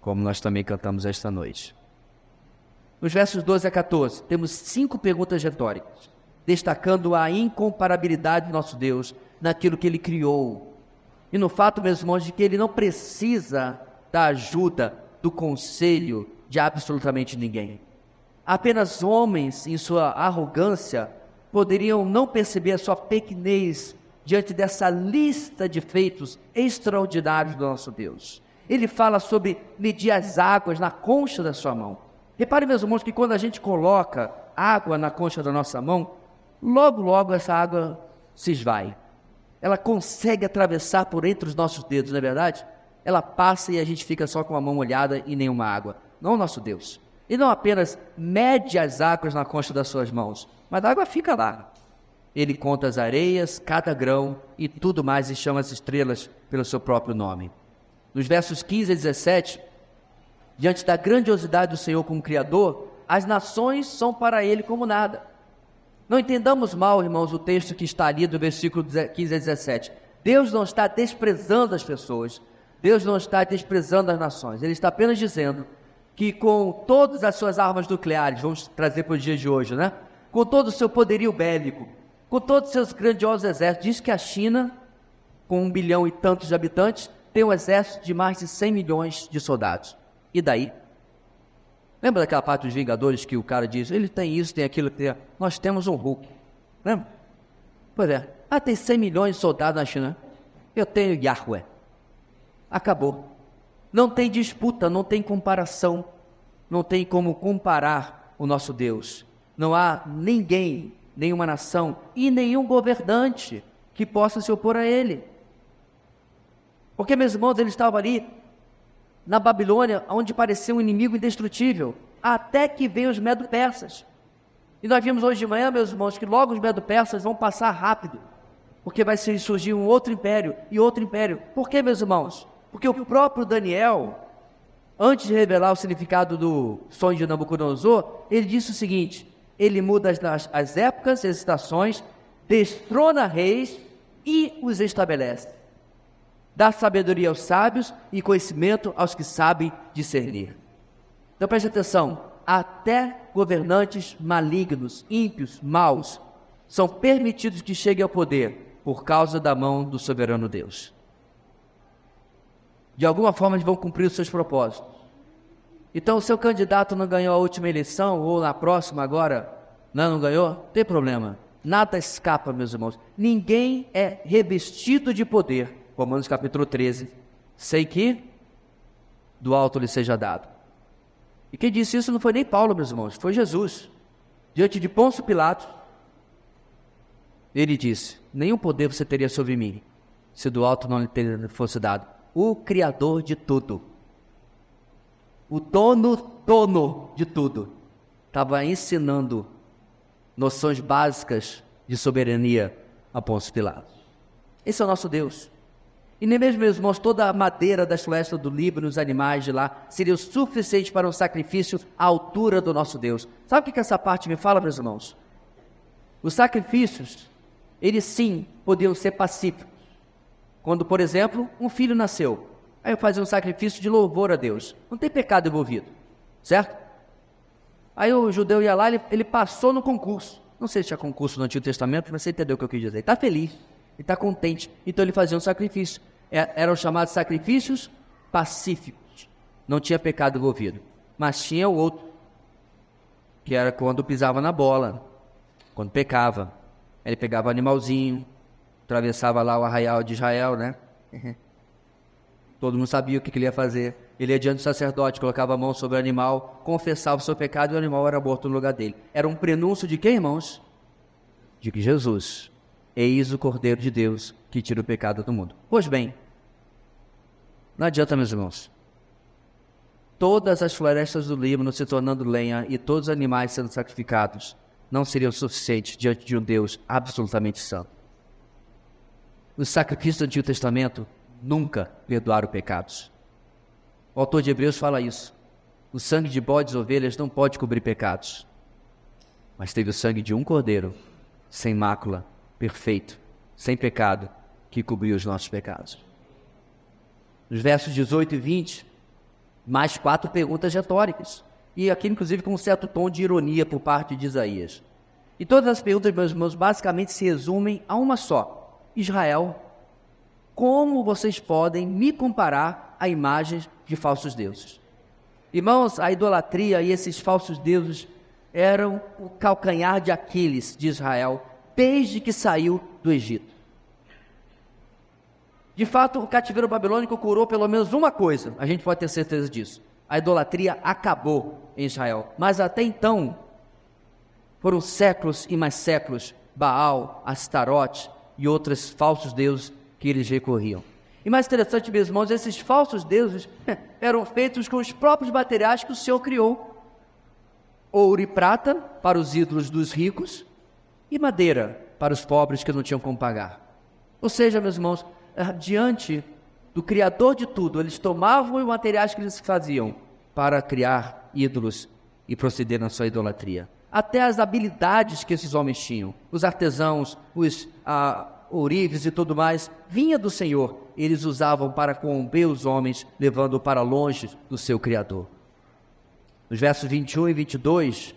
como nós também cantamos esta noite. Nos versos 12 a 14, temos 5 perguntas retóricas, destacando a incomparabilidade do nosso Deus naquilo que Ele criou. E no fato, meus irmãos, de que Ele não precisa da ajuda, do conselho de absolutamente ninguém. Apenas homens, em sua arrogância, poderiam não perceber a sua pequenez diante dessa lista de feitos extraordinários do nosso Deus. Ele fala sobre medir as águas na concha da sua mão. Repare, meus irmãos, que quando a gente coloca água na concha da nossa mão, logo essa água se esvai. Ela consegue atravessar por entre os nossos dedos, não é verdade? Ela passa e a gente fica só com a mão molhada e nenhuma água. Não o nosso Deus. Ele não apenas mede as águas na concha das suas mãos, mas a água fica lá. Ele conta as areias, cada grão e tudo mais e chama as estrelas pelo seu próprio nome. Nos versos 15 a 17, diante da grandiosidade do Senhor como Criador, as nações são para Ele como nada. Não entendamos mal, irmãos, o texto que está ali do versículo 15 a 17. Deus não está desprezando as pessoas, Deus não está desprezando as nações. Ele está apenas dizendo que com todas as suas armas nucleares, vamos trazer para os dias de hoje, né? Com todo o seu poderio bélico, com todos os seus grandiosos exércitos, diz que a China, com 1 bilhão e tantos de habitantes, tem um exército de mais de 100 milhões de soldados. E daí? Lembra daquela parte dos Vingadores que o cara diz, ele tem isso, tem aquilo, tem... Nós temos um Hulk. Lembra? Pois é. Tem 100 milhões de soldados na China. Eu tenho Yahweh. Acabou. Não tem disputa, não tem comparação, não tem como comparar o nosso Deus. Não há ninguém, nenhuma nação e nenhum governante que possa se opor a Ele. Porque, meus irmãos, ele estava ali na Babilônia, onde parecia um inimigo indestrutível, até que veio os medo-persas. E nós vimos hoje de manhã, meus irmãos, que logo os medo-persas vão passar rápido, porque vai surgir um outro império e outro império. Por quê, meus irmãos? Porque o próprio Daniel, antes de revelar o significado do sonho de Nabucodonosor, ele disse o seguinte: ele muda as épocas, as estações, destrona reis e os estabelece. Dá sabedoria aos sábios e conhecimento aos que sabem discernir. Então preste atenção, até governantes malignos, ímpios, maus, são permitidos que cheguem ao poder por causa da mão do soberano Deus. De alguma forma eles vão cumprir os seus propósitos. Então, o seu candidato não ganhou a última eleição, ou na próxima agora, não ganhou, não tem problema. Nada escapa, meus irmãos. Ninguém é revestido de poder. Romanos capítulo 13. Sei que do alto lhe seja dado. E quem disse isso não foi nem Paulo, meus irmãos, foi Jesus. Diante de Pôncio Pilatos, ele disse: nenhum poder você teria sobre mim, se do alto não lhe fosse dado. O Criador de tudo, o dono de tudo, estava ensinando noções básicas de soberania a Pôncio Pilatos. Esse é o nosso Deus. E nem mesmo, meus irmãos, toda a madeira das florestas do Líbano, os animais de lá, seria o suficiente para um sacrifício à altura do nosso Deus. Sabe o que essa parte me fala, meus irmãos? Os sacrifícios, eles sim podiam ser pacíficos. Quando, por exemplo, um filho nasceu, aí eu fazia um sacrifício de louvor a Deus. Não tem pecado envolvido, certo? Aí o judeu ia lá, ele passou no concurso. Não sei se tinha concurso no Antigo Testamento, mas você entendeu o que eu quis dizer. Ele está feliz, ele está contente, então ele fazia um sacrifício. Eram chamados sacrifícios pacíficos. Não tinha pecado envolvido. Mas tinha o outro, que era quando pisava na bola, quando pecava. Ele pegava o animalzinho, atravessava lá o arraial de Israel, né? Todo mundo sabia o que ele ia fazer. Ele ia diante do sacerdote, colocava a mão sobre o animal, confessava o seu pecado e o animal era morto no lugar dele. Era um prenúncio de quem, irmãos? De que Jesus, eis o Cordeiro de Deus que tira o pecado do mundo. Pois bem, não adianta, meus irmãos. Todas as florestas do Líbano se tornando lenha e todos os animais sendo sacrificados não seriam suficientes diante de um Deus absolutamente santo. Os sacrifícios do Antigo Testamento nunca perdoaram pecados. O autor de Hebreus fala isso. O sangue de bodes e ovelhas não pode cobrir pecados. Mas teve o sangue de um cordeiro, sem mácula, perfeito, sem pecado, que cobriu os nossos pecados. Nos versos 18 e 20, mais 4 perguntas retóricas. E aqui, inclusive, com um certo tom de ironia por parte de Isaías. E todas as perguntas, meus irmãos, basicamente se resumem a uma só. Israel, como vocês podem me comparar a imagens de falsos deuses? Irmãos, a idolatria e esses falsos deuses eram o calcanhar de Aquiles de Israel desde que saiu do Egito. De fato, o cativeiro babilônico curou pelo menos uma coisa, a gente pode ter certeza disso: a idolatria acabou em Israel. Mas até então, foram séculos e mais séculos, Baal, Astarote e outros falsos deuses que eles recorriam. E mais interessante, meus irmãos, esses falsos deuses eram feitos com os próprios materiais que o Senhor criou. Ouro e prata para os ídolos dos ricos e madeira para os pobres que não tinham como pagar. Ou seja, meus irmãos, diante do Criador de tudo, eles tomavam os materiais que eles faziam para criar ídolos e proceder na sua idolatria. Até as habilidades que esses homens tinham, os artesãos, os ourives e tudo mais, vinha do Senhor. Eles usavam para corromper os homens, levando para longe do seu Criador. Nos versos 21 e 22,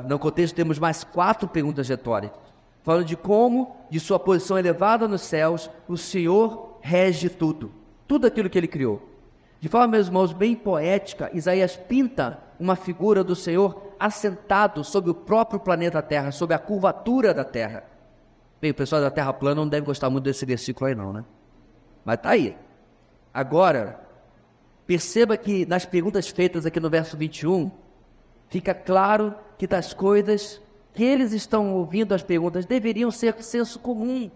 no contexto temos mais 4 perguntas retóricas, falando de como, de sua posição elevada nos céus, o Senhor rege tudo aquilo que Ele criou. De forma, meus irmãos, bem poética, Isaías pinta uma figura do Senhor assentado sobre o próprio planeta Terra, sobre a curvatura da Terra. Bem, o pessoal da Terra plana não deve gostar muito desse versículo aí não, né? Mas está aí. Agora, perceba que nas perguntas feitas aqui no verso 21, fica claro que das coisas que eles estão ouvindo, as perguntas, deveriam ser senso comum.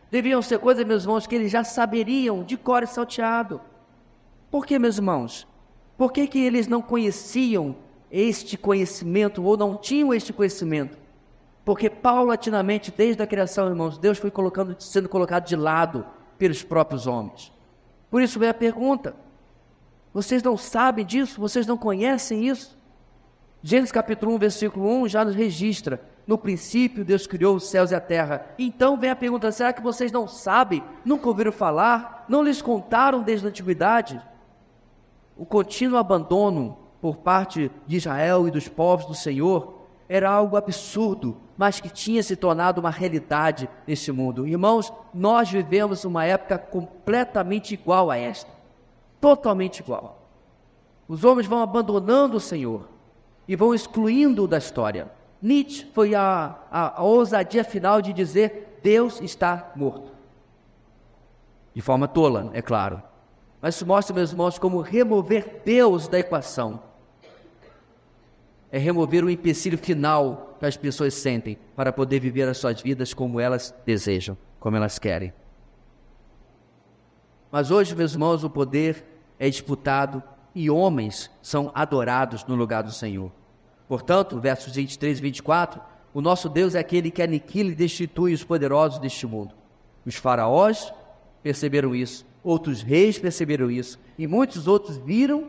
Deveriam ser coisas, meus irmãos, que eles já saberiam de cor e salteado. Por que, meus irmãos? Por que eles não conheciam este conhecimento ou não tinham este conhecimento? Porque paulatinamente, desde a criação, irmãos, Deus foi sendo colocado de lado pelos próprios homens. Por isso vem a pergunta: vocês não sabem disso? Vocês não conhecem isso? Gênesis capítulo 1, versículo 1 já nos registra: no princípio Deus criou os céus e a terra. Então vem a pergunta: será que vocês não sabem? Nunca ouviram falar? Não lhes contaram desde a antiguidade? O contínuo abandono por parte de Israel e dos povos do Senhor era algo absurdo, mas que tinha se tornado uma realidade neste mundo. Irmãos, nós vivemos uma época completamente igual a esta. Totalmente igual. Os homens vão abandonando o Senhor e vão excluindo-o da história. Nietzsche foi a ousadia final de dizer: Deus está morto. De forma tola, é claro. Mas isso mostra, meus irmãos, como remover Deus da equação é remover o empecilho final que as pessoas sentem para poder viver as suas vidas como elas desejam, como elas querem. Mas hoje, meus irmãos, o poder é disputado e homens são adorados no lugar do Senhor. Portanto, versos 23 e 24, o nosso Deus é aquele que aniquila e destitui os poderosos deste mundo. Os faraós perceberam isso, outros reis perceberam isso, e muitos outros viram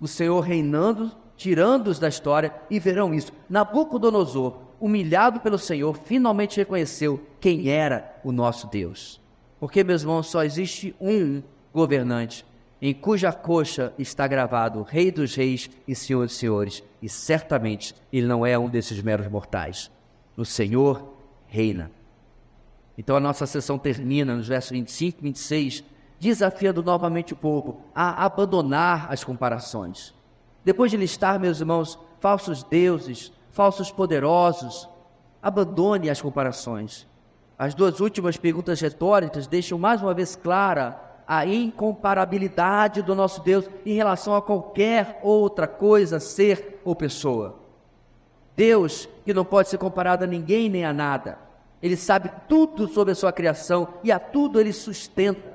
o Senhor reinando, tirando-os da história, e verão isso. Nabucodonosor, humilhado pelo Senhor, finalmente reconheceu quem era o nosso Deus. Porque, meus irmãos, só existe um governante, em cuja coxa está gravado Rei dos Reis e Senhor dos Senhores, e certamente ele não é um desses meros mortais. O Senhor reina. Então a nossa sessão termina nos versos 25 e 26, desafiando novamente o povo a abandonar as comparações. Depois de listar, meus irmãos, falsos deuses, falsos poderosos, abandone as comparações. As duas últimas perguntas retóricas deixam mais uma vez clara a incomparabilidade do nosso Deus em relação a qualquer outra coisa, ser ou pessoa. Deus, que não pode ser comparado a ninguém nem a nada. Ele sabe tudo sobre a sua criação e a tudo ele sustenta.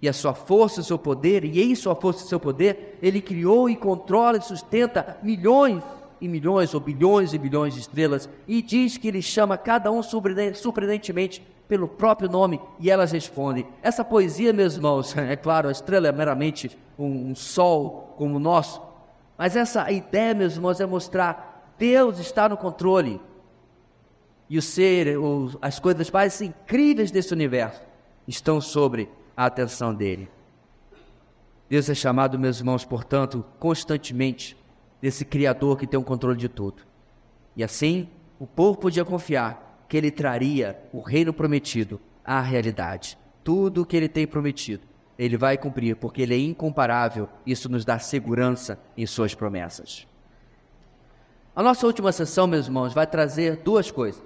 E a sua força e o seu poder, e em sua força e seu poder, ele criou e controla e sustenta milhões e milhões ou bilhões e bilhões de estrelas, e diz que ele chama cada um surpreendentemente pelo próprio nome, e elas respondem. Essa poesia, meus irmãos, é claro, a estrela é meramente um sol como o nosso, mas essa ideia, meus irmãos, é mostrar: Deus está no controle, e as coisas mais incríveis desse universo estão sobre a atenção dele. Deus é chamado, meus irmãos, portanto, constantemente desse Criador que tem o controle de tudo. E assim, o povo podia confiar que ele traria o reino prometido à realidade. Tudo o que ele tem prometido, ele vai cumprir, porque ele é incomparável. Isso nos dá segurança em suas promessas. A nossa última sessão, meus irmãos, vai trazer duas coisas.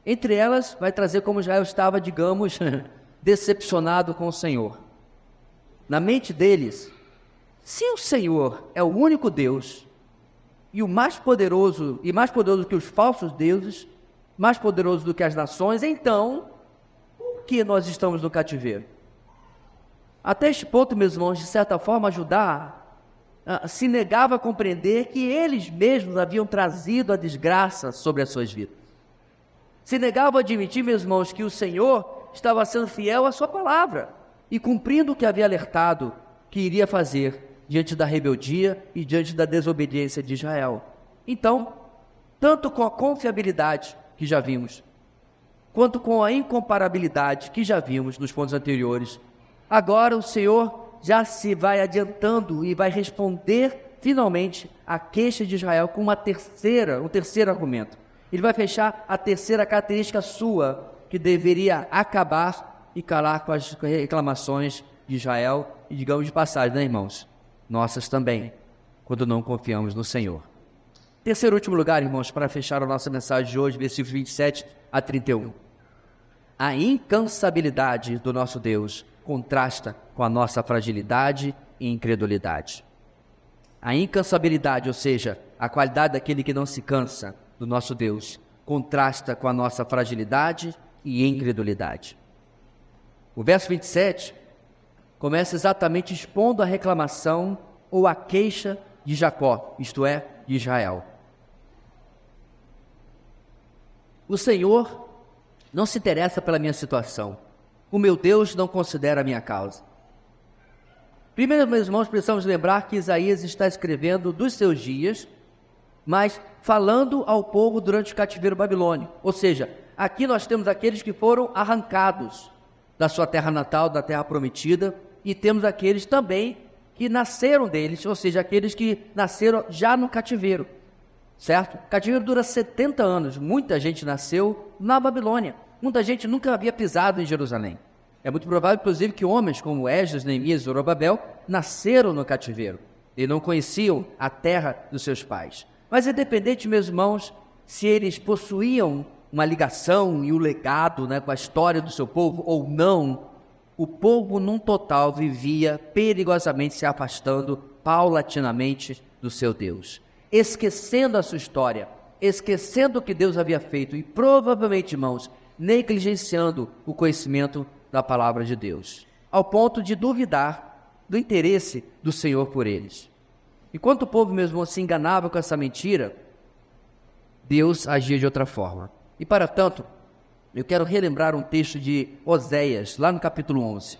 Entre elas, vai trazer como Israel estava, digamos, decepcionado com o Senhor. Na mente deles, se o Senhor é o único Deus e o mais poderoso que os falsos deuses, mais poderoso do que as nações, então por que nós estamos no cativeiro? Até este ponto, meus irmãos, de certa forma, Judá se negava a compreender que eles mesmos haviam trazido a desgraça sobre as suas vidas. Se negava a admitir, meus irmãos, que o Senhor estava sendo fiel à sua palavra e cumprindo o que havia alertado que iria fazer diante da rebeldia e diante da desobediência de Israel. Então, tanto com a confiabilidade que já vimos, quanto com a incomparabilidade que já vimos nos pontos anteriores, agora o Senhor já se vai adiantando e vai responder finalmente a queixa de Israel com um terceiro argumento. Ele vai fechar a terceira característica sua, que deveria acabar e calar com as reclamações de Israel, e digamos de passagem, né, irmãos? Nossas também, quando não confiamos no Senhor. Terceiro e último lugar, irmãos, para fechar a nossa mensagem de hoje, versículos 27 a 31. A incansabilidade do nosso Deus contrasta com a nossa fragilidade e incredulidade. A incansabilidade, ou seja, a qualidade daquele que não se cansa, do nosso Deus, contrasta com a nossa fragilidade e incredulidade. O verso 27 começa exatamente expondo a reclamação ou a queixa de Jacó, isto é, de Israel. O Senhor não se interessa pela minha situação. O meu Deus não considera a minha causa. Primeiro, meus irmãos, precisamos lembrar que Isaías está escrevendo dos seus dias, mas falando ao povo durante o cativeiro babilônico. Ou seja, aqui nós temos aqueles que foram arrancados da sua terra natal, da terra prometida, e temos aqueles também que nasceram deles, ou seja, aqueles que nasceram já no cativeiro. Certo? O cativeiro dura 70 anos. Muita gente nasceu na Babilônia. Muita gente nunca havia pisado em Jerusalém. É muito provável, inclusive, que homens como Esdras, Neemias e Zorobabel nasceram no cativeiro e não conheciam a terra dos seus pais. Mas independente, meus irmãos, se eles possuíam uma ligação e um legado, com a história do seu povo ou não, o povo num total vivia perigosamente se afastando paulatinamente do seu Deus, esquecendo a sua história, esquecendo o que Deus havia feito e provavelmente, irmãos, negligenciando o conhecimento da palavra de Deus, ao ponto de duvidar do interesse do Senhor por eles. Enquanto o povo mesmo se enganava com essa mentira, Deus agia de outra forma. E para tanto, eu quero relembrar um texto de Oséias, lá no capítulo 11.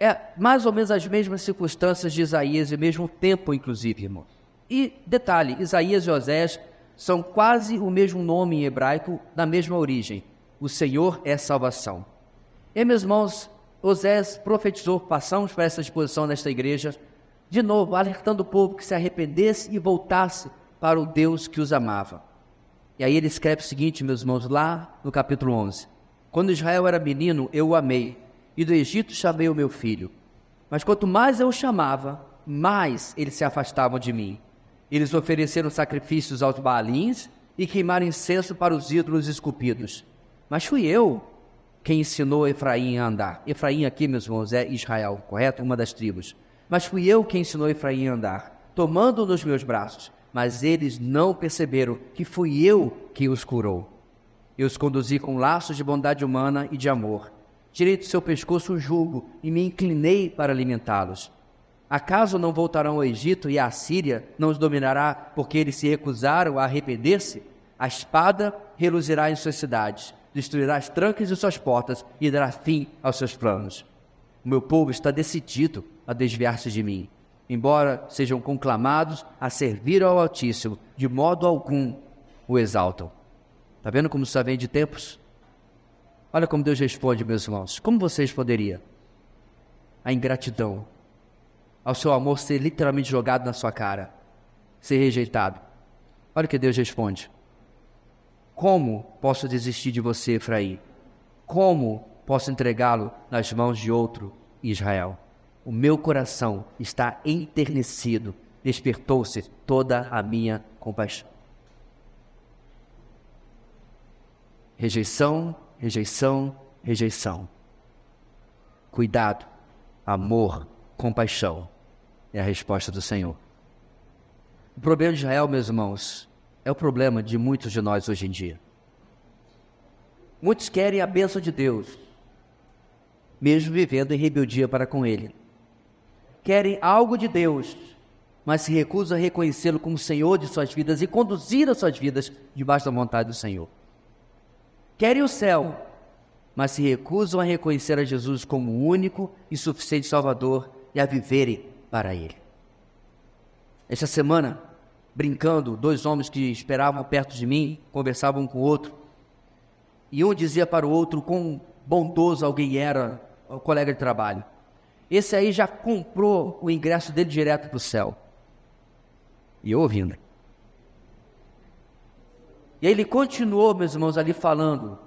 É mais ou menos as mesmas circunstâncias de Isaías e mesmo tempo, inclusive, irmão. E detalhe, Isaías e Oséias são quase o mesmo nome em hebraico, da mesma origem. O Senhor é salvação. E, meus irmãos, Oséias profetizou, passamos para essa exposição nesta igreja, de novo, alertando o povo que se arrependesse e voltasse para o Deus que os amava. E aí ele escreve o seguinte, meus irmãos, lá no capítulo 11. Quando Israel era menino, eu o amei, e do Egito chamei o meu filho. Mas quanto mais eu o chamava, mais eles se afastavam de mim. Eles ofereceram sacrifícios aos Baalins e queimaram incenso para os ídolos esculpidos. Mas fui eu quem ensinou Efraim a andar. Efraim aqui, meus irmãos, é Israel, correto? Uma das tribos. Mas fui eu quem ensinou Efraim a andar, tomando-o nos meus braços. Mas eles não perceberam que fui eu quem os curou. Eu os conduzi com laços de bondade humana e de amor. Tirei do seu pescoço o jugo e me inclinei para alimentá-los. Acaso não voltarão ao Egito e a Assíria não os dominará porque eles se recusaram a arrepender-se? A espada reluzirá em suas cidades, destruirá as trancas de suas portas e dará fim aos seus planos. O meu povo está decidido a desviar-se de mim, embora sejam conclamados a servir ao Altíssimo, de modo algum o exaltam. Está vendo como isso vem de tempos? Olha como Deus responde, meus irmãos. Como você responderia? A ingratidão, ao seu amor ser literalmente jogado na sua cara, ser rejeitado. Olha o que Deus responde. Como posso desistir de você, Efraim? Como posso entregá-lo nas mãos de outro, Israel? O meu coração está enternecido, despertou-se toda a minha compaixão. Rejeição, rejeição, rejeição. Cuidado, amor, compaixão é a resposta do Senhor. O problema de Israel, meus irmãos, é o problema de muitos de nós hoje em dia. Muitos querem a bênção de Deus, mesmo vivendo em rebeldia para com Ele. Querem algo de Deus, mas se recusam a reconhecê-lo como Senhor de suas vidas e conduzir as suas vidas debaixo da vontade do Senhor. Querem o céu, mas se recusam a reconhecer a Jesus como o único e suficiente Salvador e a viverem para Ele. Esta semana, brincando, 2 homens que esperavam perto de mim, conversavam um com o outro, e um dizia para o outro quão bondoso alguém era, o colega de trabalho. Esse aí já comprou o ingresso dele direto para o céu. E eu ouvindo. E aí ele continuou, meus irmãos, ali falando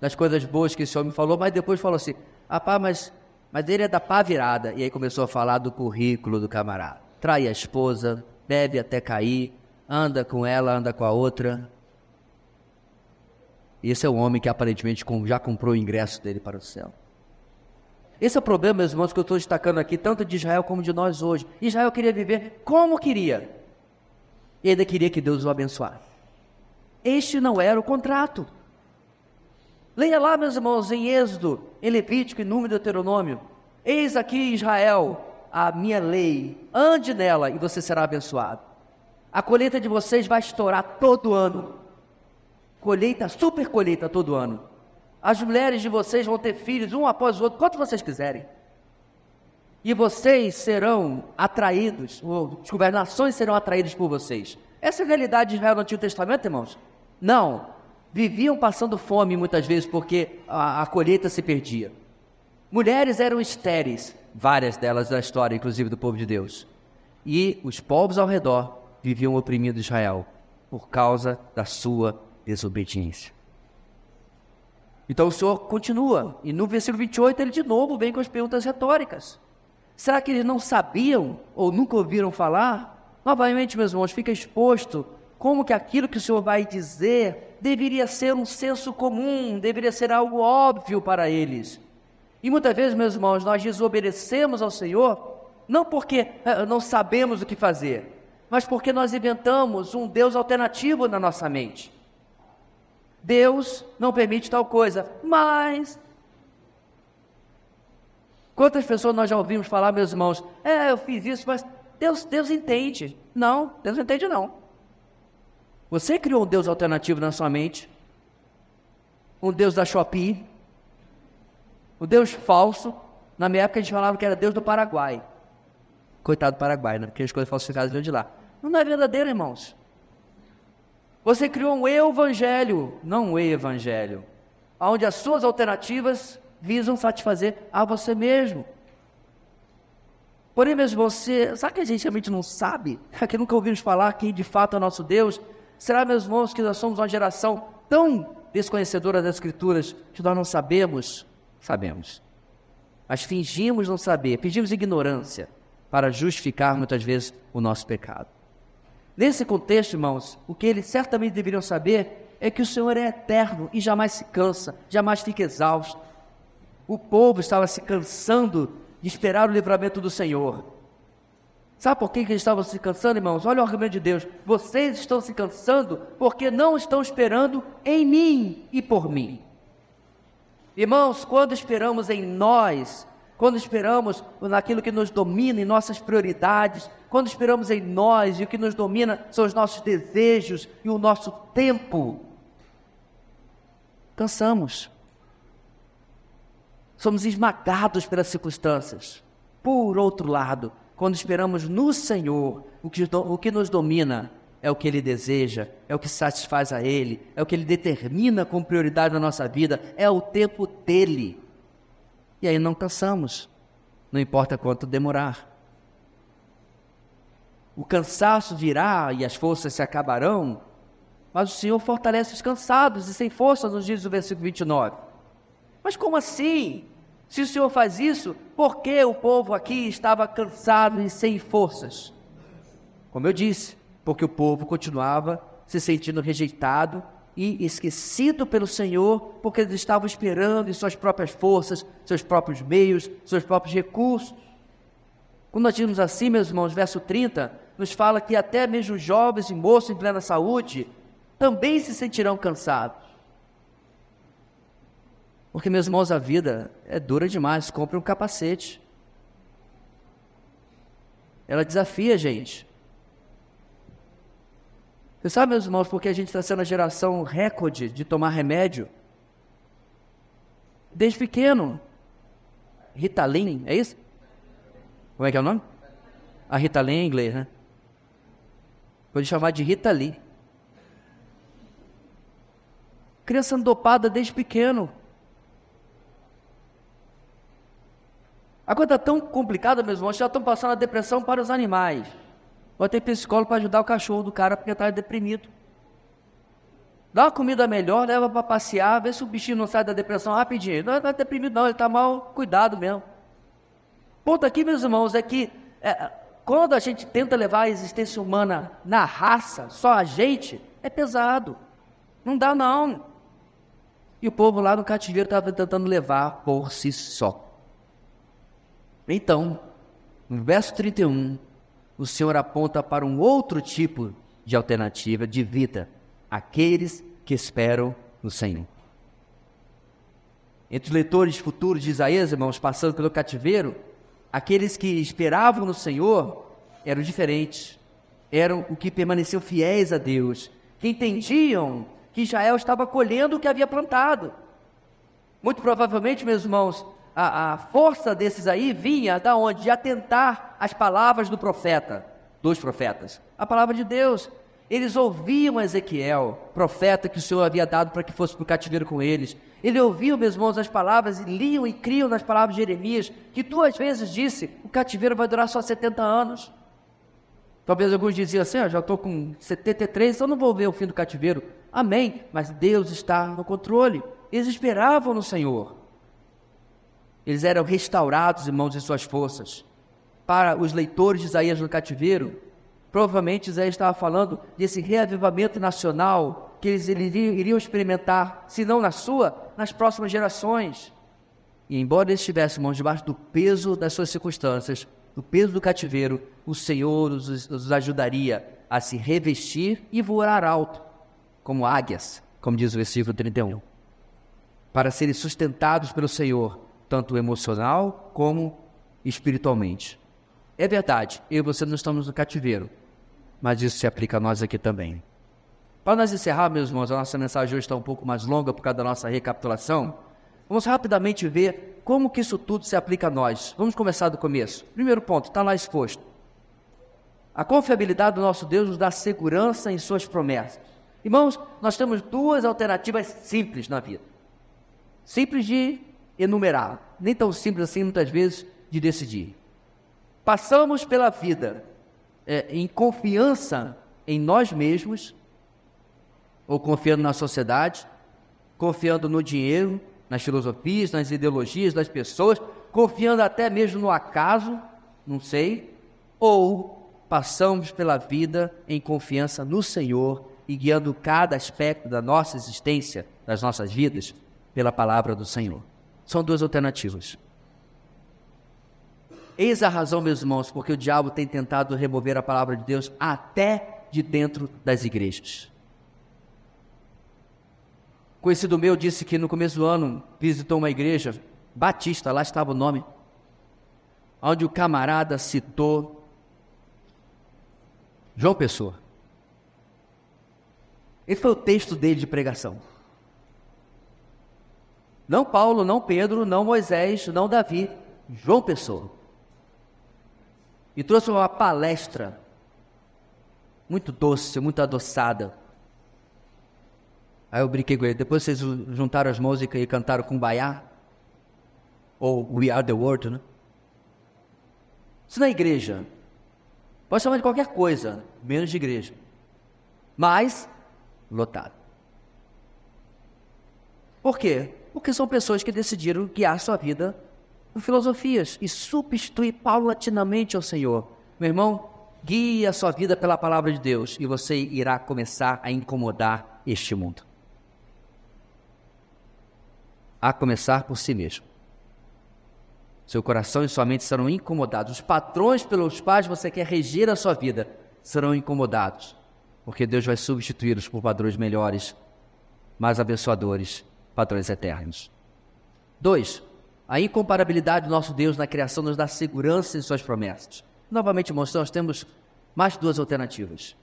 das coisas boas que esse homem falou, mas depois falou assim, rapaz, mas ele é da pá virada. E aí começou a falar do currículo do camarada. Trai a esposa, bebe até cair, anda com ela, anda com a outra. Esse é o homem que aparentemente já comprou o ingresso dele para o céu. Esse é o problema, meus irmãos, que eu estou destacando aqui, tanto de Israel como de nós hoje. Israel queria viver como queria. E ainda queria que Deus o abençoasse. Este não era o contrato. Leia lá, meus irmãos, em Êxodo, em Levítico, em Número e Deuteronômio. Eis aqui, Israel, a minha lei. Ande nela e você será abençoado. A colheita de vocês vai estourar todo ano. Colheita, super colheita todo ano. As mulheres de vocês vão ter filhos, um após o outro, quanto vocês quiserem. E vocês serão atraídos, as nações serão atraídas por vocês. Essa é a realidade de Israel no Antigo Testamento, irmãos? Não. Viviam passando fome muitas vezes porque a colheita se perdia. Mulheres eram estéreis, várias delas da história, inclusive do povo de Deus. E os povos ao redor viviam oprimindo Israel por causa da sua desobediência. Então o Senhor continua, e no versículo 28 ele de novo vem com as perguntas retóricas. Será que eles não sabiam ou nunca ouviram falar? Novamente, meus irmãos, fica exposto como que aquilo que o Senhor vai dizer deveria ser um senso comum, deveria ser algo óbvio para eles. E muitas vezes, meus irmãos, nós desobedecemos ao Senhor, não porque não sabemos o que fazer, mas porque nós inventamos um Deus alternativo na nossa mente. Deus não permite tal coisa, mas... Quantas pessoas nós já ouvimos falar, meus irmãos, eu fiz isso, mas Deus entende. Não, Deus não entende não. Você criou um Deus alternativo na sua mente, um Deus da Shopee, um Deus falso. Na minha época a gente falava que era Deus do Paraguai. Coitado do Paraguai, né? Porque as coisas falsificadas vinham de lá. Não é verdadeiro, irmãos. Você criou um evangelho, não um evangelho, onde as suas alternativas visam satisfazer a você mesmo. Porém, mesmo sabe que a gente realmente não sabe? Que nunca ouvimos falar quem de fato é nosso Deus? Será, meus irmãos, que nós somos uma geração tão desconhecedora das Escrituras que nós não sabemos? Sabemos. Mas fingimos não saber, fingimos ignorância para justificar muitas vezes o nosso pecado. Nesse contexto, irmãos, o que eles certamente deveriam saber é que o Senhor é eterno e jamais se cansa, jamais fica exausto. O povo estava se cansando de esperar o livramento do Senhor. Sabe por que eles estavam se cansando, irmãos? Olha o argumento de Deus. Vocês estão se cansando porque não estão esperando em mim e por mim. Irmãos, quando esperamos em nós, quando esperamos naquilo que nos domina, em nossas prioridades, quando esperamos em nós e o que nos domina são os nossos desejos e o nosso tempo, cansamos. Somos esmagados pelas circunstâncias. Por outro lado, quando esperamos no Senhor, o que nos domina é o que Ele deseja, é o que satisfaz a Ele, é o que Ele determina como prioridade na nossa vida, é o tempo dEle. E aí não cansamos, não importa quanto demorar. O cansaço virá e as forças se acabarão, mas o Senhor fortalece os cansados e sem força, nos diz o versículo 29. Mas como assim? Se o Senhor faz isso, por que o povo aqui estava cansado e sem forças? Como eu disse, porque o povo continuava se sentindo rejeitado e esquecido pelo Senhor, porque eles estavam esperando em suas próprias forças, seus próprios meios, seus próprios recursos. Quando nós dizemos assim, meus irmãos, verso 30, nos fala que até mesmo jovens e moços em plena saúde também se sentirão cansados. Porque, meus irmãos, a vida é dura demais. Compre um capacete. Ela desafia a gente. Você sabe, meus irmãos, porque a gente está sendo a geração recorde de tomar remédio? Desde pequeno. Ritalin, é isso? Como é que é o nome? A Ritalin em inglês, né? Pode chamar de Rita Lee. Criança sendo dopada desde pequeno. A coisa está tão complicada, meus irmãos, já estão passando a depressão para os animais. Vai ter psicólogo para ajudar o cachorro do cara porque está deprimido. Dá uma comida melhor, leva para passear, vê se o bichinho não sai da depressão rapidinho. Não está deprimido não, ele está mal cuidado mesmo. O ponto aqui, meus irmãos, é que quando a gente tenta levar a existência humana na raça, só a gente, é pesado. Não dá não. E o povo lá no cativeiro estava tentando levar por si só. Então, no verso 31, o Senhor aponta para um outro tipo de alternativa de vida, aqueles que esperam no Senhor. Entre os leitores futuros de Isaías, irmãos, passando pelo cativeiro, aqueles que esperavam no Senhor eram diferentes, eram o que permaneciam fiéis a Deus, que entendiam que Israel estava colhendo o que havia plantado. Muito provavelmente, meus irmãos, a força desses aí vinha da onde? De atentar às palavras do profeta, dos profetas, a palavra de Deus. Eles ouviam Ezequiel, profeta que o Senhor havia dado para que fosse para o cativeiro com eles. Ele ouviu, meus irmãos, as palavras, e liam e criam nas palavras de Jeremias, que 2 vezes disse, o cativeiro vai durar só 70 anos. Talvez alguns diziam assim, já estou com 73, então não vou ver o fim do cativeiro. Amém, mas Deus está no controle. Eles esperavam no Senhor. Eles eram restaurados, irmãos, em suas forças. Para os leitores de Isaías no cativeiro, provavelmente Isaías estava falando desse reavivamento nacional que eles iriam experimentar, se não nas próximas gerações. E embora eles estivessem, irmãos, debaixo do peso das suas circunstâncias, do peso do cativeiro, o Senhor os ajudaria a se revestir e voar alto, como águias, como diz o versículo 31, para serem sustentados pelo Senhor, tanto emocional como espiritualmente. É verdade, eu e você não estamos no cativeiro, mas isso se aplica a nós aqui também. Para nós encerrar, meus irmãos, a nossa mensagem hoje está um pouco mais longa por causa da nossa recapitulação. Vamos rapidamente ver como que isso tudo se aplica a nós. Vamos começar do começo. Primeiro ponto, está lá exposto. A confiabilidade do nosso Deus nos dá segurança em suas promessas. Irmãos, nós temos 2 alternativas simples na vida. Simples de enumerar, nem tão simples assim, muitas vezes, de decidir. Passamos pela vida em confiança em nós mesmos, ou confiando na sociedade, confiando no dinheiro, nas filosofias, nas ideologias das pessoas, confiando até mesmo no acaso, não sei, ou passamos pela vida em confiança no Senhor e guiando cada aspecto da nossa existência, das nossas vidas, pela palavra do Senhor. São 2 alternativas. Eis a razão, meus irmãos, porque o diabo tem tentado remover a palavra de Deus até de dentro das igrejas. Conhecido meu disse que no começo do ano visitou uma igreja batista, lá estava o nome, onde o camarada citou João Pessoa. Esse foi o texto dele de pregação. Não Paulo, não Pedro, não Moisés, não Davi, João Pessoa. E trouxe uma palestra muito doce, muito adoçada. Aí eu brinquei com ele, depois vocês juntaram as mãos e cantaram Kumbaya, ou We Are The World, né? Isso na igreja, pode chamar de qualquer coisa, menos de igreja, mas lotado. Por quê? Porque são pessoas que decidiram guiar sua vida por filosofias e substituir paulatinamente ao Senhor. Meu irmão, guie a sua vida pela palavra de Deus e você irá começar a incomodar este mundo. A começar por si mesmo. Seu coração e sua mente serão incomodados. Os padrões pelos quais você quer reger a sua vida serão incomodados, porque Deus vai substituí-los por padrões melhores, mais abençoadores, padrões eternos. 2. A incomparabilidade do nosso Deus na criação nos dá segurança em suas promessas. Novamente, irmãos, nós temos mais 2 alternativas.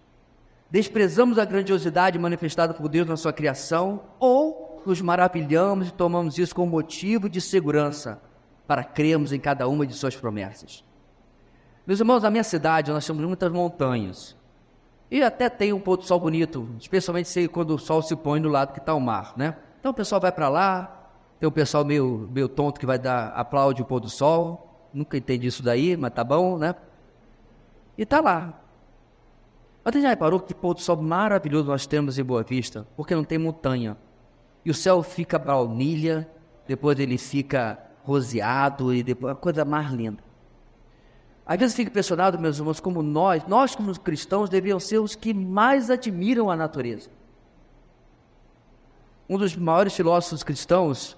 Desprezamos a grandiosidade manifestada por Deus na sua criação, ou nos maravilhamos e tomamos isso como motivo de segurança para crermos em cada uma de suas promessas. Meus irmãos, na minha cidade nós temos muitas montanhas e até tem um pôr do sol bonito, especialmente quando o sol se põe do lado que está o mar, né? Então o pessoal vai para lá, tem um pessoal meio tonto que vai aplaude o pôr do sol, nunca entendi isso daí, mas tá bom, né? E tá lá. Mas você já reparou que pôr do sol maravilhoso nós temos em Boa Vista, porque não tem montanha. E o céu fica baunilha, depois ele fica roseado, e depois a coisa mais linda. Às vezes eu fico impressionado, meus irmãos, como nós como cristãos, devíamos ser os que mais admiram a natureza. Um dos maiores filósofos cristãos,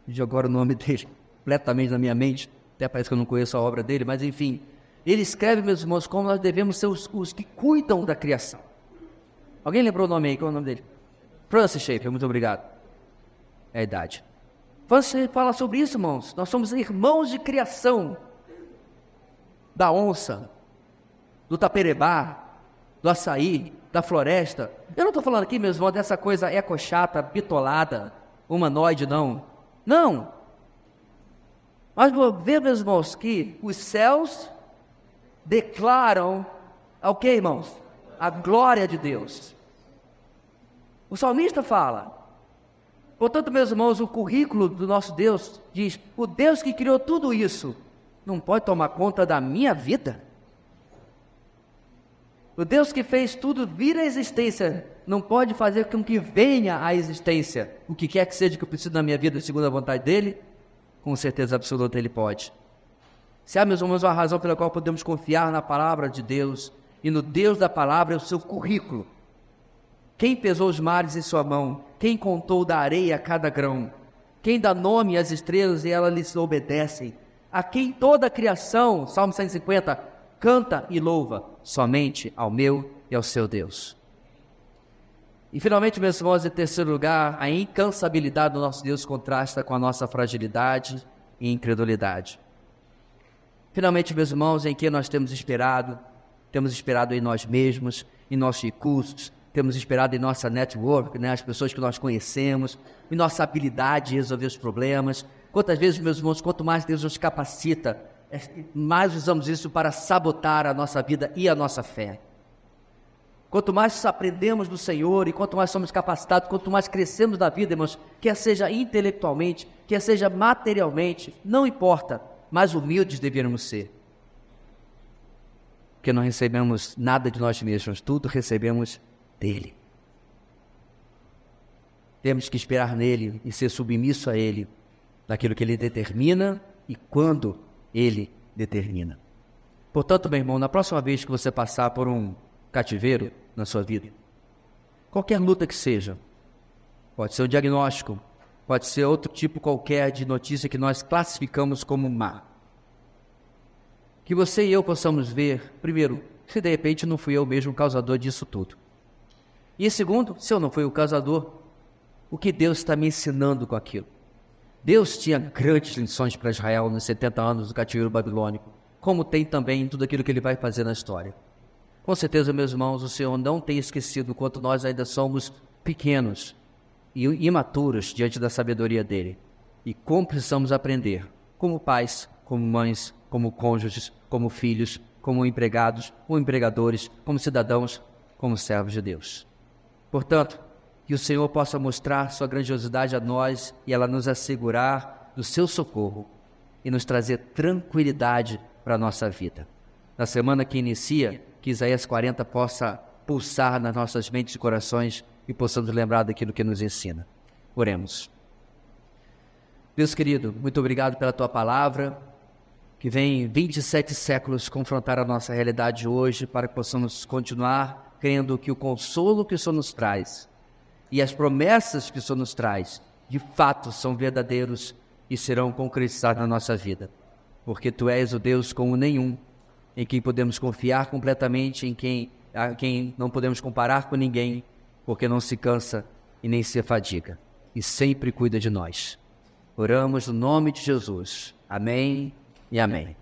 de agora o nome dele completamente na minha mente, até parece que eu não conheço a obra dele, mas enfim, ele escreve, meus irmãos, como nós devemos ser os que cuidam da criação. Alguém lembrou o nome aí? Qual é o nome dele? Francis Schaeffer, muito obrigado. É a idade. Francis fala sobre isso, irmãos. Nós somos irmãos de criação. Da onça, do taperebá, do açaí, da floresta. Eu não estou falando aqui, meus irmãos, dessa coisa ecochata, bitolada, humanoide, não. Não. Mas vou ver, meus irmãos, que os céus declaram, o que, irmãos? A glória de Deus. O salmista fala. Portanto, meus irmãos, o currículo do nosso Deus diz: o Deus que criou tudo isso não pode tomar conta da minha vida? O Deus que fez tudo vir à existência não pode fazer com que venha à existência o que quer que seja que eu preciso na minha vida segundo a vontade dele? Com certeza absoluta ele pode. Se há, meus irmãos, uma razão pela qual podemos confiar na palavra de Deus e no Deus da palavra, é o seu currículo. Quem pesou os mares em sua mão? Quem contou da areia cada grão? Quem dá nome às estrelas e elas lhes obedecem? A quem toda a criação, Salmo 150, canta e louva? Somente ao meu e ao seu Deus. E finalmente, meus irmãos, em terceiro lugar, a incansabilidade do nosso Deus contrasta com a nossa fragilidade e incredulidade. Finalmente, meus irmãos, em que nós temos esperado em nós mesmos, em nossos recursos, temos esperado em nossa network, as pessoas que nós conhecemos, em nossa habilidade de resolver os problemas. Quantas vezes, meus irmãos, quanto mais Deus nos capacita, mais usamos isso para sabotar a nossa vida e a nossa fé. Quanto mais aprendemos do Senhor e quanto mais somos capacitados, quanto mais crescemos na vida, irmãos, quer seja intelectualmente, quer seja materialmente, não importa, mais humildes deveríamos ser. Porque não recebemos nada de nós mesmos, tudo recebemos dele. Temos que esperar nele e ser submisso a ele, daquilo que ele determina e quando ele determina. Portanto, meu irmão, na próxima vez que você passar por um cativeiro na sua vida, qualquer luta que seja, pode ser um diagnóstico, pode ser outro tipo qualquer de notícia que nós classificamos como má, que você e eu possamos ver, primeiro, se de repente não fui eu mesmo o causador disso tudo, e segundo, se eu não fui o causador, o que Deus está me ensinando com aquilo. Deus tinha grandes lições para Israel nos 70 anos do cativeiro babilônico, como tem também em tudo aquilo que ele vai fazer na história. Com certeza, meus irmãos, o Senhor não tem esquecido quanto nós ainda somos pequenos e imaturos diante da sabedoria dele. E como precisamos aprender, como pais, como mães, como cônjuges, como filhos, como empregados ou empregadores, como cidadãos, como servos de Deus. Portanto, que o Senhor possa mostrar sua grandiosidade a nós e ela nos assegurar do seu socorro e nos trazer tranquilidade para a nossa vida. Na semana que inicia, que Isaías 40 possa pulsar nas nossas mentes e corações e possamos lembrar daquilo que nos ensina. Oremos. Deus querido, muito obrigado pela tua palavra, que vem 27 séculos confrontar a nossa realidade hoje, para que possamos continuar crendo que o consolo que o Senhor nos traz e as promessas que o Senhor nos traz, de fato são verdadeiros e serão concretizados na nossa vida. Porque Tu és o Deus como nenhum, em quem podemos confiar completamente, a quem não podemos comparar com ninguém, porque não se cansa e nem se fadiga, e sempre cuida de nós. Oramos no nome de Jesus. Amém e amém.